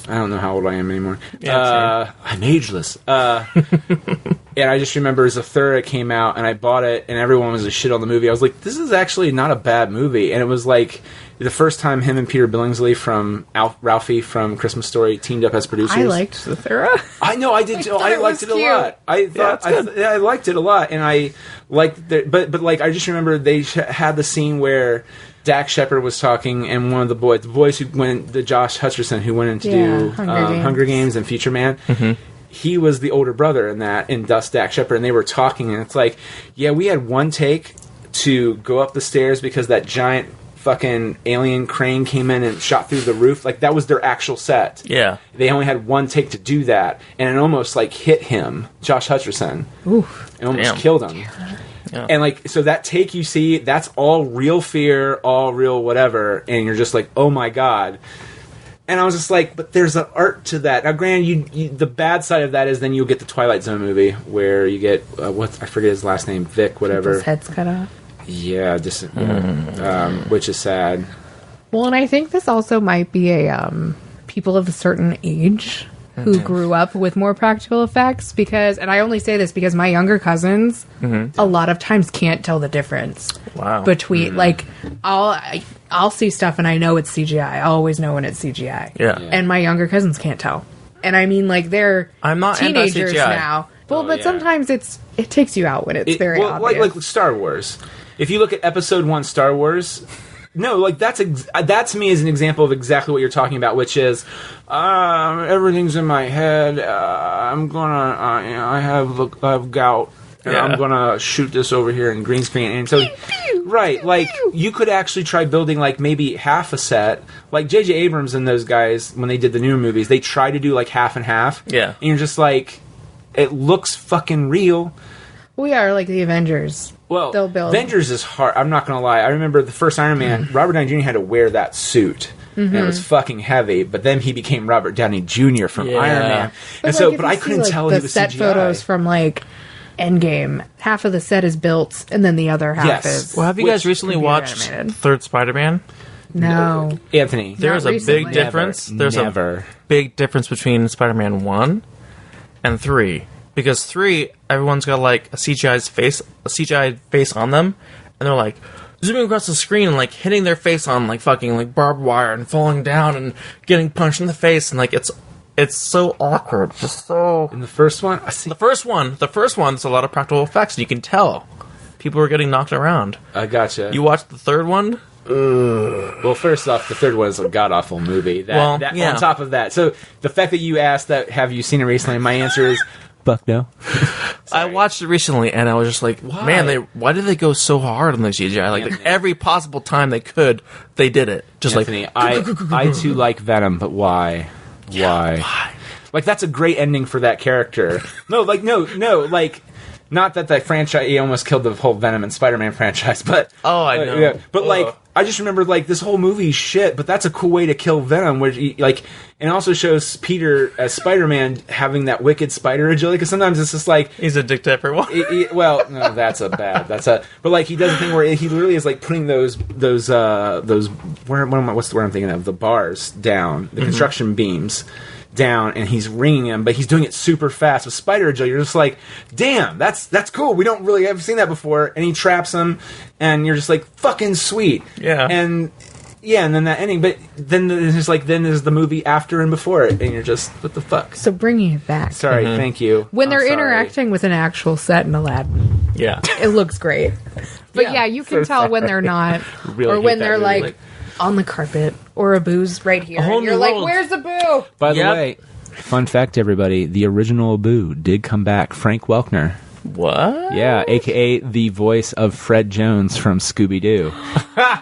I don't know how old I am anymore. Yeah, I'm ageless. And I just remember Zathura came out, and I bought it, and everyone was a shit on the movie. I was like, this is actually not a bad movie. And it was, like, the first time him and Peter Billingsley from Ralphie from Christmas Story teamed up as producers. I liked Zathura. I know, I did too. I liked it a lot. I liked it a lot, and I liked it. But like, I just remember they had the scene where Dak Shepard was talking, and one of the boys who went, the Josh Hutcherson who went in to do Hunger Games and Future Man. He was the older brother in that, in Dust Dak Shepard, and they were talking, and it's like, yeah, we had one take to go up the stairs because that giant fucking alien crane came in and shot through the roof. Like, that was their actual set. Yeah. They only had one take to do that, and it almost, like, hit him, Josh Hutcherson. Oof. It almost killed him. Yeah. And, like, so that take you see, that's all real fear, all real whatever, and you're just like, oh my god. And I was just like, but there's an art to that. Now, granted, you the bad side of that is then you'll get the Twilight Zone movie where you get, I forget his last name, Vic, whatever. His head's cut off. Yeah, which is sad. Well, and I think this also might be a people of a certain age who grew up with more practical effects, because, and I only say this because my younger cousins a lot of times can't tell the difference between, like, I'll see stuff and I know it's CGI. I always know when it's CGI. Yeah. And my younger cousins can't tell. And I mean, like, they're teenagers now. Well, but sometimes it takes you out when it's very obvious. Like Star Wars. If you look at Episode 1 Star Wars, no, like, that to me is an example of exactly what you're talking about, which is everything's in my head. I'm gonna, I have gout, and I'm gonna shoot this over here in green screen, and so right, like, you could actually try building, like, maybe half a set, like J.J. Abrams and those guys when they did the newer movies. They try to do like half and half, and you're just like, it looks fucking real. We are like the Avengers. Well, they'll build. Avengers is hard. I'm not going to lie. I remember the first Iron Man, Robert Downey Jr. had to wear that suit. And it was fucking heavy. But then he became Robert Downey Jr. from Iron Man. But I couldn't tell he was CGI. The set photos from, like, Endgame, half of the set is built, and then the other half is... Well, have you guys recently watched third Spider-Man? No. Anthony. There's a big difference. There's a big difference between Spider-Man 1 and 3. Because 3, everyone's got, like, a CGI face on them, and they're, like, zooming across the screen and, like, hitting their face on, like, fucking, like, barbed wire and falling down and getting punched in the face, and, like, it's so awkward. Just so... In the first one? The first one, there's a lot of practical effects, and you can tell. People are getting knocked around. I gotcha. You watched the third one? Well, first off, the third one is a god-awful movie. On top of that. So, the fact that you asked that, have you seen it recently, my answer is... Fuck no. I watched it recently, and I was just like, man, why did they go so hard on the CGI? Like every possible time they could, they did it. Just Anthony, like... I too like Venom, but why? Why? Like, that's a great ending for that character. No, like... Not that franchise, he almost killed the whole Venom and Spider-Man franchise, but... Oh, I know. Yeah, but, like, I just remember, like, this whole movie's shit, but that's a cool way to kill Venom, which, like... And it also shows Peter, as Spider-Man, having that wicked spider agility, because sometimes it's just like... He's a dick to everyone. Well, no, but, like, he does a thing where he literally is, like, putting those what's the word I'm thinking of? The bars down, the construction beams down, and he's ringing him, but he's doing it super fast with spider agility. You're just like, damn, that's cool. We don't really have seen that before. And he traps him, and you're just like, fucking sweet. Yeah. And then that ending, but then there's the movie after and before it, and you're just, what the fuck? So bringing it back. Sorry, thank you. When they're interacting with an actual set in Aladdin, it looks great. But you can tell when they're not, or when they're like on the carpet or a boo's right here. And you're like, where's the boo? By the way, fun fact, everybody, the original boo did come back. Frank Welker. What? Yeah, a.k.a. the voice of Fred Jones from Scooby-Doo.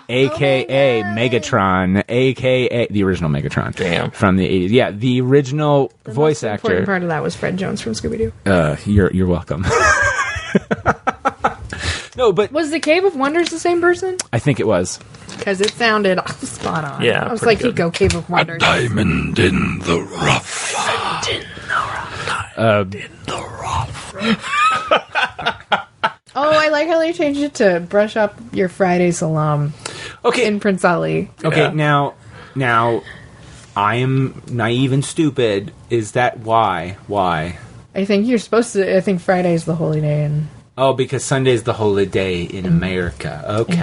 a.k.a. Megatron. A.k.a. the original Megatron. Damn. From the 80s. Yeah, the original voice actor. The important part of that was Fred Jones from Scooby-Doo. You're welcome. No, but... Was the Cave of Wonders the same person? I think it was. Because it sounded spot on. Yeah, I was like, he'd go Cave of Wonders. A diamond in the rough. Oh, I like how they changed it to brush up your Friday salam. Okay. In Prince Ali. Okay, now, I am naive and stupid. Is that why? Why? I think you're supposed to. I think Friday's the holy day in Oh, because Sunday's the holy day in America. Okay.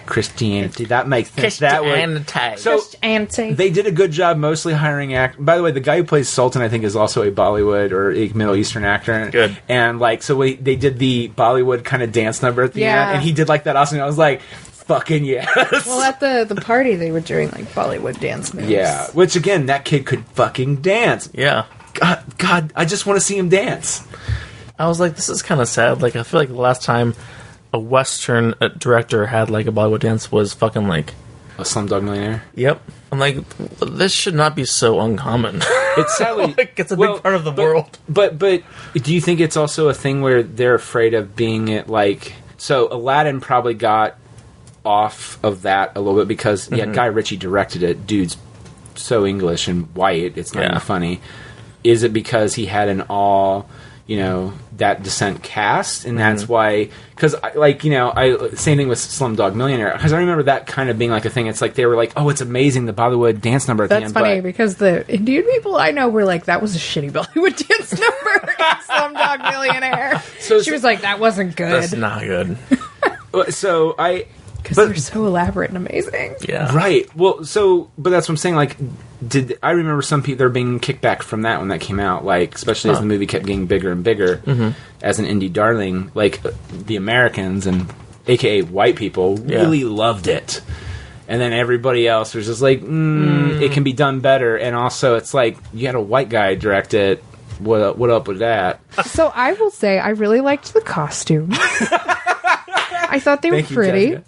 Christianity. That makes sense. Christianity. Christianity. They did a good job mostly hiring By the way, the guy who plays Sultan, I think, is also a Bollywood or a Middle Eastern actor. Good. And, they did the Bollywood kind of dance number at the Yeah. end, and he did, that awesome. I was like, fucking yes. Well, at the party, they were doing, Bollywood dance moves. Yeah. Which, again, that kid could fucking dance. Yeah. God, I just want to see him dance. I was like, this is kind of sad. I feel like the last time a Western director had, a Bollywood dance was fucking, A Slumdog Millionaire? Yep. I'm like, this should not be so uncommon. It's sadly... it's a big part of the world. But do you think it's also a thing where they're afraid of being it, So, Aladdin probably got off of that a little bit because, Guy Ritchie directed it. Dude's so English and white, it's not even funny. Is it because he had an all... that Descent cast, and that's why, because, same thing with Slumdog Millionaire, because I remember that kind of being a thing. It's they were oh, it's amazing, the Bollywood dance number at the end. That's funny, because the Indian people I know were that was a shitty Bollywood dance number in Slumdog Millionaire. She was that wasn't good. That's not good. Because they're so elaborate and amazing. Yeah. Right. Well, but that's what I'm saying. I remember some people, there being kickback from that when that came out, especially as the movie kept getting bigger and bigger as an indie darling. The Americans and AKA white people really loved it. And then everybody else was just it can be done better. And also, it's you had a white guy direct it. What up with that? So I will say, I really liked the costumes. I thought they were pretty.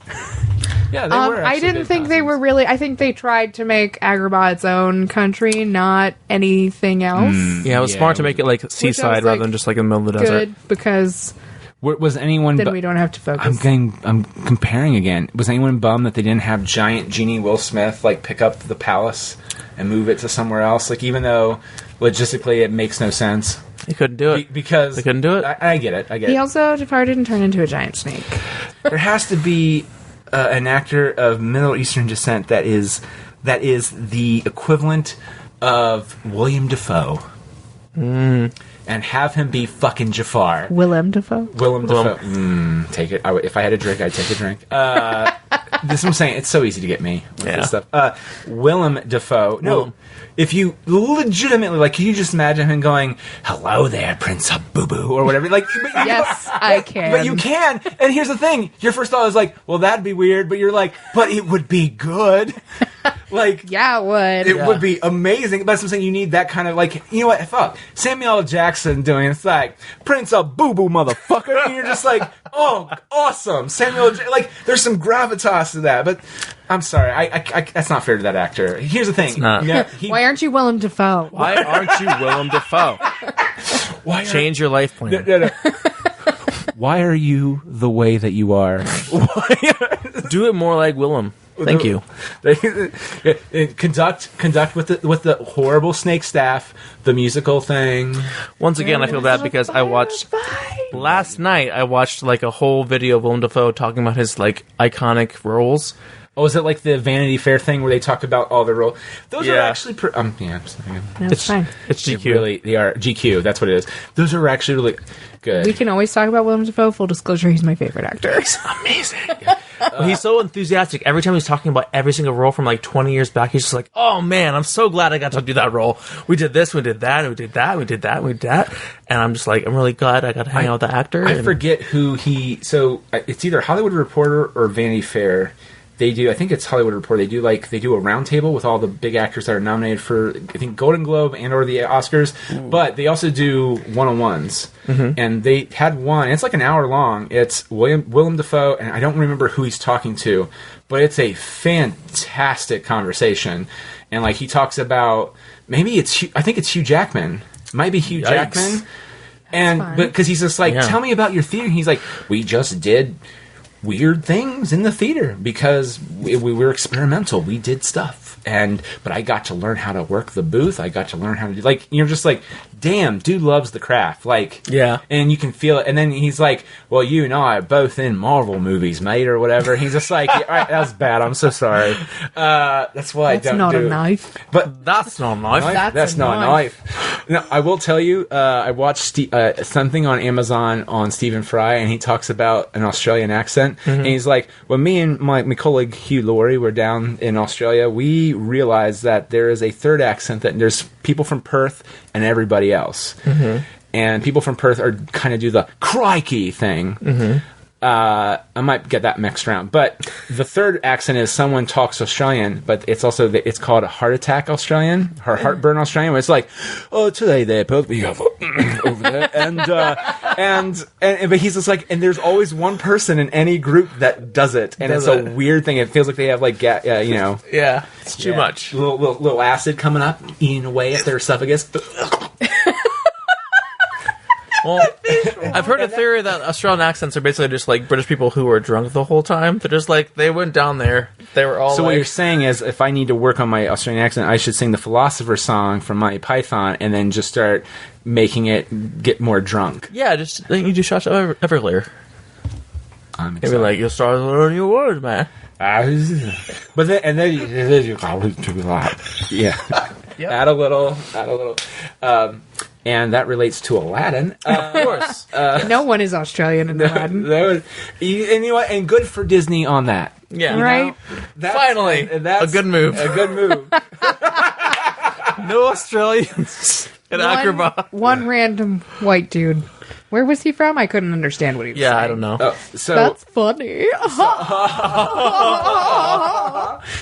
Yeah, they were. I didn't think they were really. I think they tried to make Agrabah its own country, not anything else. Yeah, it was smart to make it seaside rather than just in the middle of the desert. Good, because was anyone? Then we don't have to focus. I'm comparing again. Was anyone bummed that they didn't have giant genie Will Smith pick up the palace and move it to somewhere else? Even though logistically it makes no sense. He couldn't do it because they couldn't do it. I get it. He also, Jafar didn't turn into a giant snake. There has to be an actor of Middle Eastern descent that is the equivalent of William Dafoe, and have him be fucking Jafar. Willem Dafoe. Willem Dafoe. Take it. If I had a drink, I'd take a drink. This is what I'm saying. It's so easy to get me with this stuff. Willem Dafoe. No. If you legitimately, can you just imagine him going, "Hello there, Prince of Boo Boo," or whatever? Yes, I can. But you can. And here's the thing: your first thought is well, that'd be weird. But you're but it would be good. Yeah, it would. It would be amazing. But that's what I'm saying. You need that kind of you know what? Fuck, Samuel L. Jackson doing it's Prince of Boo Boo, motherfucker. And you're just oh, awesome, Samuel. There's some gravitas to that, but. I'm sorry, I that's not fair to that actor. Here's the thing. It's not. Why aren't you Willem Dafoe? Why aren't you Willem Dafoe? Change your life plan. No. Why are you the way that you are? Do it more like Willem. Thank you. Conduct with the horrible snake staff, the musical thing. Once again, I feel bad because last night I watched a whole video of Willem Dafoe talking about his iconic roles. Oh, is it the Vanity Fair thing where they talk about all the roles? Those are actually... It's fine. It's GQ. They are GQ, that's what it is. Those are actually really good. We can always talk about Willem Dafoe. Full disclosure, he's my favorite actor. He's amazing. He's so enthusiastic. Every time he's talking about every single role from 20 years back, he's just oh man, I'm so glad I got to do that role. We did this, we did that, we did that, we did that, we did that. And I'm just I'm really glad I got to hang out with the actor. I forget who he... So, it's either Hollywood Reporter or Vanity Fair. They do, I think it's Hollywood Reporter. They do they do a roundtable with all the big actors that are nominated for, I think, Golden Globe and or the Oscars. But they also do one-on-ones. And they had one, it's an hour long. It's Willem Dafoe, and I don't remember who he's talking to, but it's a fantastic conversation. And he talks about, maybe I think it's Hugh Jackman. It might be Hugh Jackman. But because he's just tell me about your theater. And he's we just did weird things in the theater because we were experimental. We did stuff, but I got to learn how to work the booth. I got to learn how to do you're just damn, dude loves the craft. Like, Yeah. and you can feel it. And then he's like, well, you and I are both in Marvel movies, mate, or whatever. He's just like, yeah, all right, that was bad. I'm so sorry. That's why I don't not do a knife. But That's not nice. That's a not a knife. No, I will tell you, I watched something on Amazon on Stephen Fry, and he talks about an Australian accent. And he's like, when me and my colleague Hugh Laurie were down in Australia, we realized that there is a third accent, that there's people from Perth and everybody else. And people from Perth are kind of do the crikey thing. I might get that mixed around, but the third accent is someone talks Australian, but it's also it's called a heart attack Australian, or heartburn Australian, where it's like, oh, today there, Perth, we have over there, and but he's just like, and there's always one person in any group that does it, and it's a weird thing. It feels like they have like you know, Yeah, it's too much. Little acid coming up, eating away at their esophagus. Well, I've heard a theory that Australian accents are basically just like British people who were drunk the whole time. They're just like, they went down there, they were all So like, what you're saying is, if I need to work on my Australian accent, I should sing the Philosopher's Song from Monty Python and then just start making it get more drunk. yeah, just you do shots of Everclear. I'm Maybe like, you'll start learning your words, man. But then you yeah, add a little, and that relates to Aladdin. Of course. No one is Australian in Aladdin. And you know what? And good for Disney on that. Yeah. Right? Finally, a good move. A good move. No Australians in Agrabah. One random white dude. Where was he from? I couldn't understand what he was saying. Yeah, I don't know. So That's funny.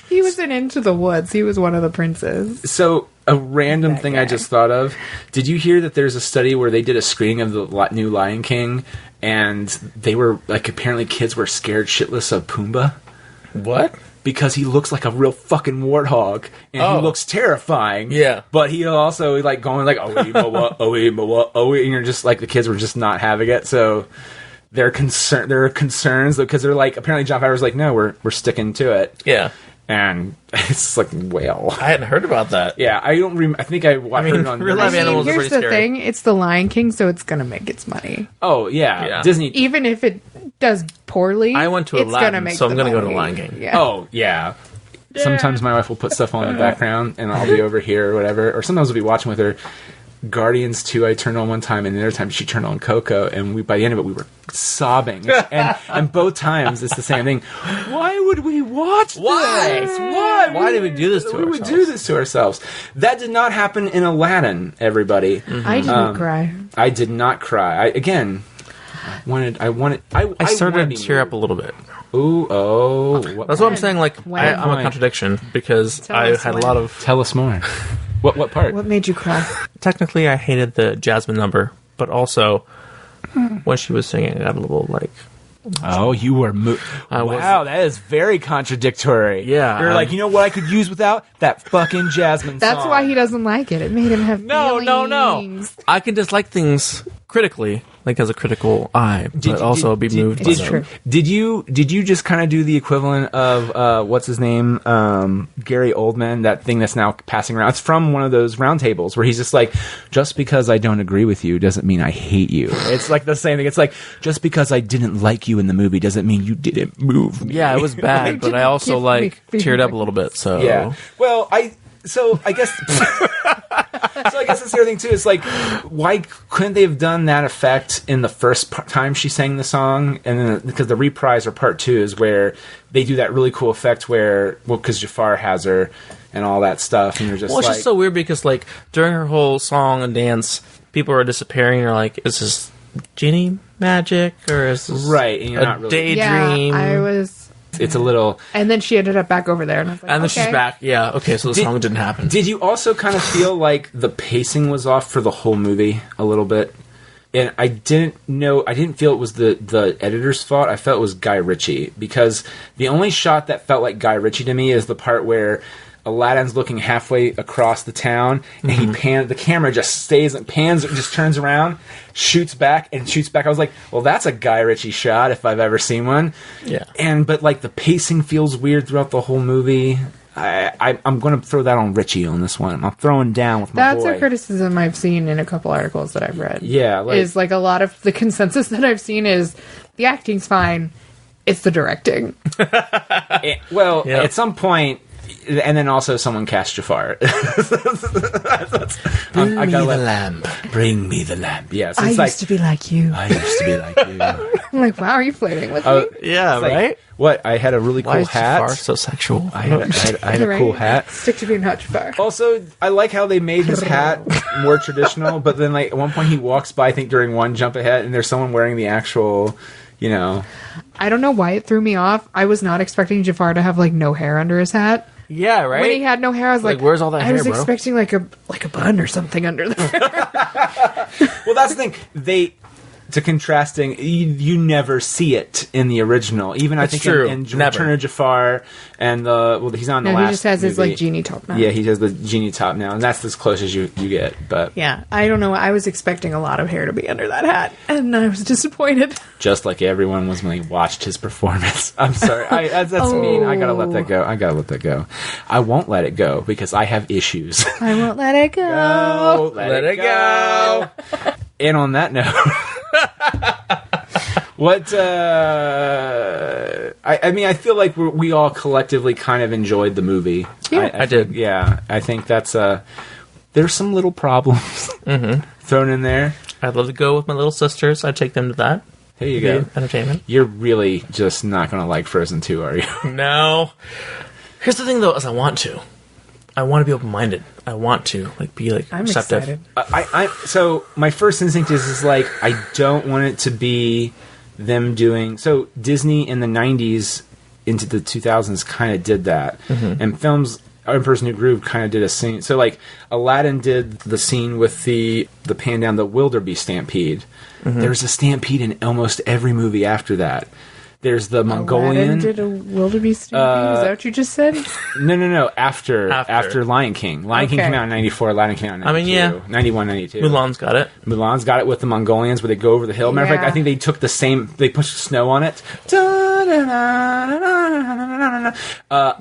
He was in Into the Woods. He was one of the princes. So a random That thing guy. I just thought of. Did you hear that there's a study where they did a screening of the new Lion King, and they were like, apparently kids were scared shitless of Pumbaa What? because he looks like a real fucking warthog, and he looks terrifying. Yeah. But he also like going like oh and you're just like, the kids were just not having it. So there are concerns because they're like, apparently John Favreau's like, no, we're sticking to it. Yeah. And it's like, well, I hadn't heard about that. yeah, I don't. I think I heard it on real life animals are Here's pretty the scary. thing. It's the Lion King, so it's going to make its money. Oh yeah, Yeah. Disney. Even if it does poorly, I went to it's Aladdin, gonna make so I'm the going to go to money. Lion King. Yeah. Oh yeah. Sometimes my wife will put stuff on in the background, and I'll be over here or whatever. Or sometimes I'll be watching with her. Guardians 2 I turned on one time, and the other time she turned on Coco, and by the end of it we were sobbing. And both times it's the same thing. Why would we watch Why? this? Why did we do this to we would ourselves? do this to ourselves? That did not happen in Aladdin, everybody. I didn't cry. I did not cry. I wanted. I started wanted to tear up a little bit. Ooh, oh. That's what I'm saying. Like, When? I'm a contradiction because Tell I us had when. a lot of. Tell us more. What part? What made you cry? Technically, I hated the Jasmine number, but also when she was singing, I got a little like. Oh, you were wow, that is very contradictory. Yeah, You're like, you know what I could use without? That fucking Jasmine That's song. why he doesn't like it. It made him have No. feelings. I can dislike things critically, like as a critical eye, but also be moved by It's them. true. Did you just kind of do the equivalent of what's his name, Gary Oldman? That thing that's now passing around. It's from one of those roundtables where he's just like, just because I don't agree with you doesn't mean I hate you. It's like the same thing. It's like, just because I didn't like you in the movie doesn't mean you didn't move me. Yeah, it was bad, but I also Give me like feedback. teared up a little bit. So Yeah. Well, I guess. So I guess that's the other thing too. Is like, why couldn't they have done that effect in the first time she sang the song, and then because the reprise or part 2 is where they do that really cool effect where, well, because Jafar has her and all that stuff, and you're just Well, it's like, just so weird because like during her whole song and dance, people are disappearing. You're like, is this genie magic or is this right, and you're a not really. daydream? Yeah, I was. It's a little. And then she ended up back over there, and I was like, And then okay. she's back. Yeah, okay, so the song didn't happen. Did you also kind of feel like the pacing was off for the whole movie a little bit? And I didn't feel it was the editor's fault. I felt it was Guy Ritchie, because the only shot that felt like Guy Ritchie to me is the part where Aladdin's looking halfway across the town, and the camera just just turns around, shoots back. I was like, well, that's a Guy Ritchie shot if I've ever seen one. Yeah. But like the pacing feels weird throughout the whole movie. I'm going to throw that on Richie on this one. I'm throwing down with my boy. That's a criticism I've seen in a couple articles that I've read. Yeah. Is like a lot of the consensus that I've seen is the acting's fine. It's the directing. At some point, and then also someone cast Jafar. Bring me the lamp. Bring me the lamp. Yes, I used to be like you. I used to be like you. I'm like, wow, are you flirting with me? Yeah, Like, right? what? I had a really cool Why is hat. Jafar so sexual? I had a Right? cool hat. Stick to being not Jafar. Also, I like how they made his hat more traditional, but then like at one point he walks by, I think during one jump ahead, and there's someone wearing the actual, I don't know why it threw me off. I was not expecting Jafar to have like no hair under his hat. Yeah, right? When he had no hair, I was like, where's all that I hair, was bro? expecting like a bun or something under there. Well, that's the thing. To contrasting, you never see it in the original. Even I think true. in Never. Return of Jafar, and he's on the No, last. he just has his movie. like genie top now. Yeah, he has the genie top now, and that's as close as you get. But Yeah, I don't know. I was expecting a lot of hair to be under that hat, and I was disappointed. just like everyone was when he watched his performance. I'm sorry, that's mean. I gotta let that go. I won't let it go because I have issues. I won't let it go. Let it go. And on that note. What I feel like we all collectively kind of enjoyed the movie. Yeah. I did. Yeah, I think that's there's some little problems thrown in there. I'd love to go with my little sisters. I'd take them to that. There you It'd go. be entertainment. You're really just not going to like Frozen 2, are you? No. Here's the thing, though, is I want to be open-minded. I want to be I'm receptive. excited. So my first instinct is like I don't want it to be them doing. So Disney in the 90s into the 2000s kind of did that, and films. Emperor's New Groove kind of did a scene. So like Aladdin did the scene with the pan down the wildebeest stampede. There's a stampede in almost every movie after that. There's the Mongolian. Aladdin did a wildebeest stampede? Is that what you just said? No. After Lion King. Lion King Okay. came out in 94. Aladdin came out in 92. I mean, yeah. 91, 92. Mulan's got it. Mulan's got it with the Mongolians where they go over the hill. Matter of fact, Yeah. I think they took the same. They pushed snow on it.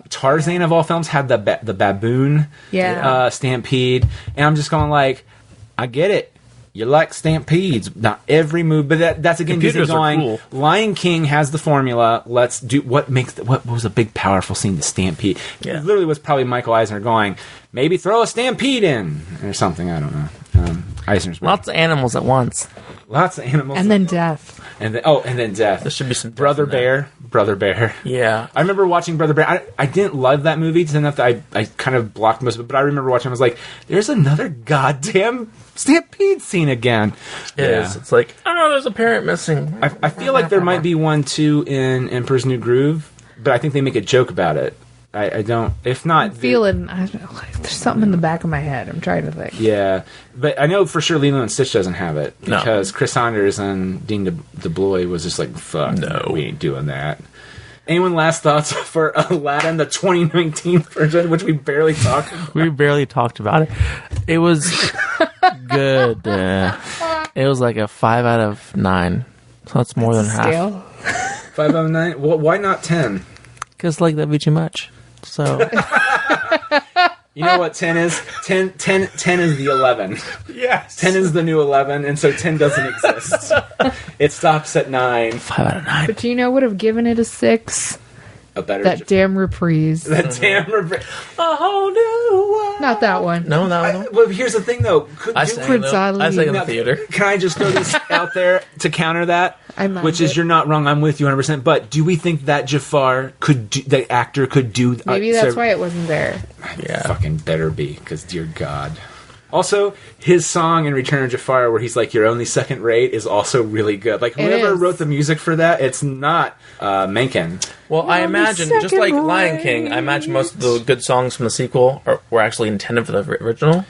Tarzan of all films had the baboon stampede, and I'm just going like, I get it. You like stampedes, not every move, but that's again Disney Computers are going. cool. Lion King has the formula. Let's do what was a big powerful scene to stampede. Yeah. It literally was probably Michael Eisner going, maybe throw a stampede in or something. I don't know. Eisner's Lots of animals at once. lots of animals, And then death. and then death. There should be some Brother death in there. Bear. Yeah. I remember watching Brother Bear. I didn't love that movie to enough that I kind of blocked most of it, but I remember watching it. I was like, there's another goddamn stampede scene again. It is. It's like, there's a parent missing. I feel like there might be one too in Emperor's New Groove, but I think they make a joke about it. I don't. If not, Feeling, I don't know, there's something in the back of my head. I'm trying to think. yeah. But I know for sure Lilo and Stitch doesn't have it No. because Chris Saunders and Dean DeBlois was just like, fuck, No. we ain't doing that. Anyone last thoughts for Aladdin, the 2019 version, which we barely talked about? We barely talked about it. It was good. It was like a 5 out of 9. So that's more than half. Scale. 5 out of 9? Well, why not 10? Because that'd be too much. So You know what 10 is? 10 is the 11. yes, 10 is the new 11, and so 10 doesn't exist. It stops at 9. 5 out of 9. But you know, would have given it a 6. A better That damn reprise. that damn a whole new world. Not that one. No, that one. Well, here's the thing, though. I Do- sang Prince though. Ali. I sang in Now, the theater. Can I just throw this out there to counter that? I mind Which is, it. you're not wrong. I'm with you 100%. But do we think that Jafar the actor could do? Maybe that's why it wasn't there. Yeah. Fucking better be, because dear God. Also, his song in Return of Jafar, where he's like, "You're only second rate," is also really good. Like, whoever is. wrote the music for that, it's not Menken. Well, I On the imagine, just like second Lion King, I imagine most of the good songs from the sequel were actually intended for the original.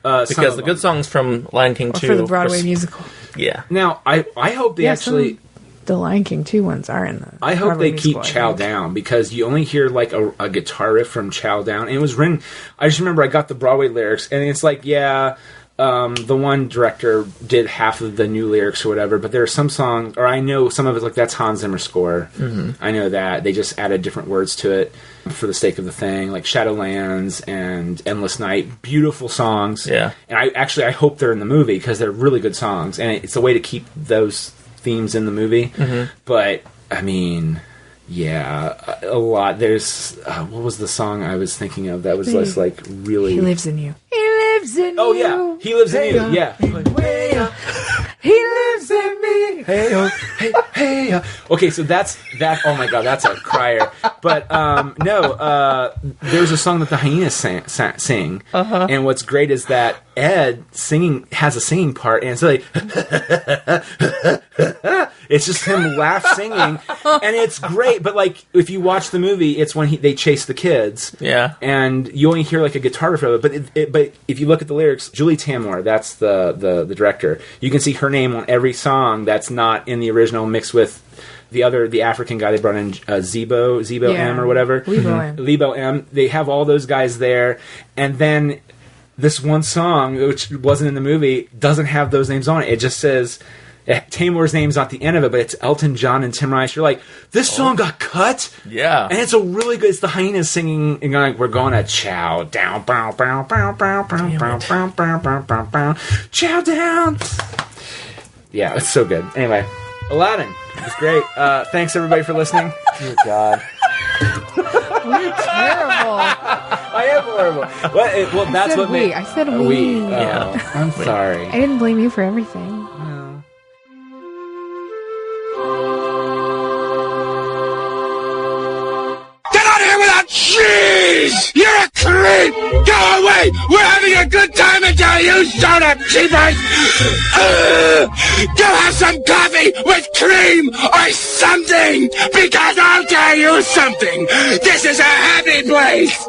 Because the good songs from Lion King 2... For the Broadway musical. Yeah. Now, I hope they actually. The Lion King 2 ones are in the I hope Broadway they keep musical, I Chow think. Down, because you only hear like a guitar riff from Chow Down, and it was written. I just remember I got the Broadway lyrics, and it's like, yeah, the one director did half of the new lyrics or whatever, but there are some songs, or I know some of it, like that's Hans Zimmer score. Mm-hmm. I know that. They just added different words to it for the sake of the thing, like Shadowlands and Endless Night. Beautiful songs. Yeah. And I hope they're in the movie because they're really good songs, and it's a way to keep those themes in the movie. Mm-hmm. But, I mean... Yeah, a lot. There's what was the song I was thinking of that was just like really. He lives in you. He lives in you. Oh you. yeah, he lives in you. Yeah. He lives in me. Hey. Okay, so that's that. Oh my god, that's a crier. But no, there's a song that the hyenas sing, and what's great is that Ed has a singing part, and it's like it's just him singing, and it's great. But like if you watch the movie, it's when they chase the kids, and you only hear like a guitar riff of it. But if you look at the lyrics, Julie Taymor, that's the director. You can see her name on every song that's not in the original, mixed with the African guy they brought in, Zebo M or whatever. Lebo M. They have all those guys there, and then this one song, which wasn't in the movie, doesn't have those names on it. It just says Taymor's name's at the end of it, but it's Elton John and Tim Rice. You're like, this song got cut? Yeah. And it's a really good, it's the hyenas singing, and going, we're going to chow down, bow, bow, bow, bow, bow, bow, bow, bow, bow, bow, bow, chow down. Yeah, it's so good. Anyway, Aladdin. It's great. Thanks, everybody, for listening. Oh, God. You're terrible. I am horrible. Well, that's what made... I said we. Yeah. I'm sorry. I didn't blame you for everything. Jeez! You're a creep! Go away! We're having a good time until you showed up, cheapers! Go have some coffee with cream or something! Because I'll tell you something! This is a happy place!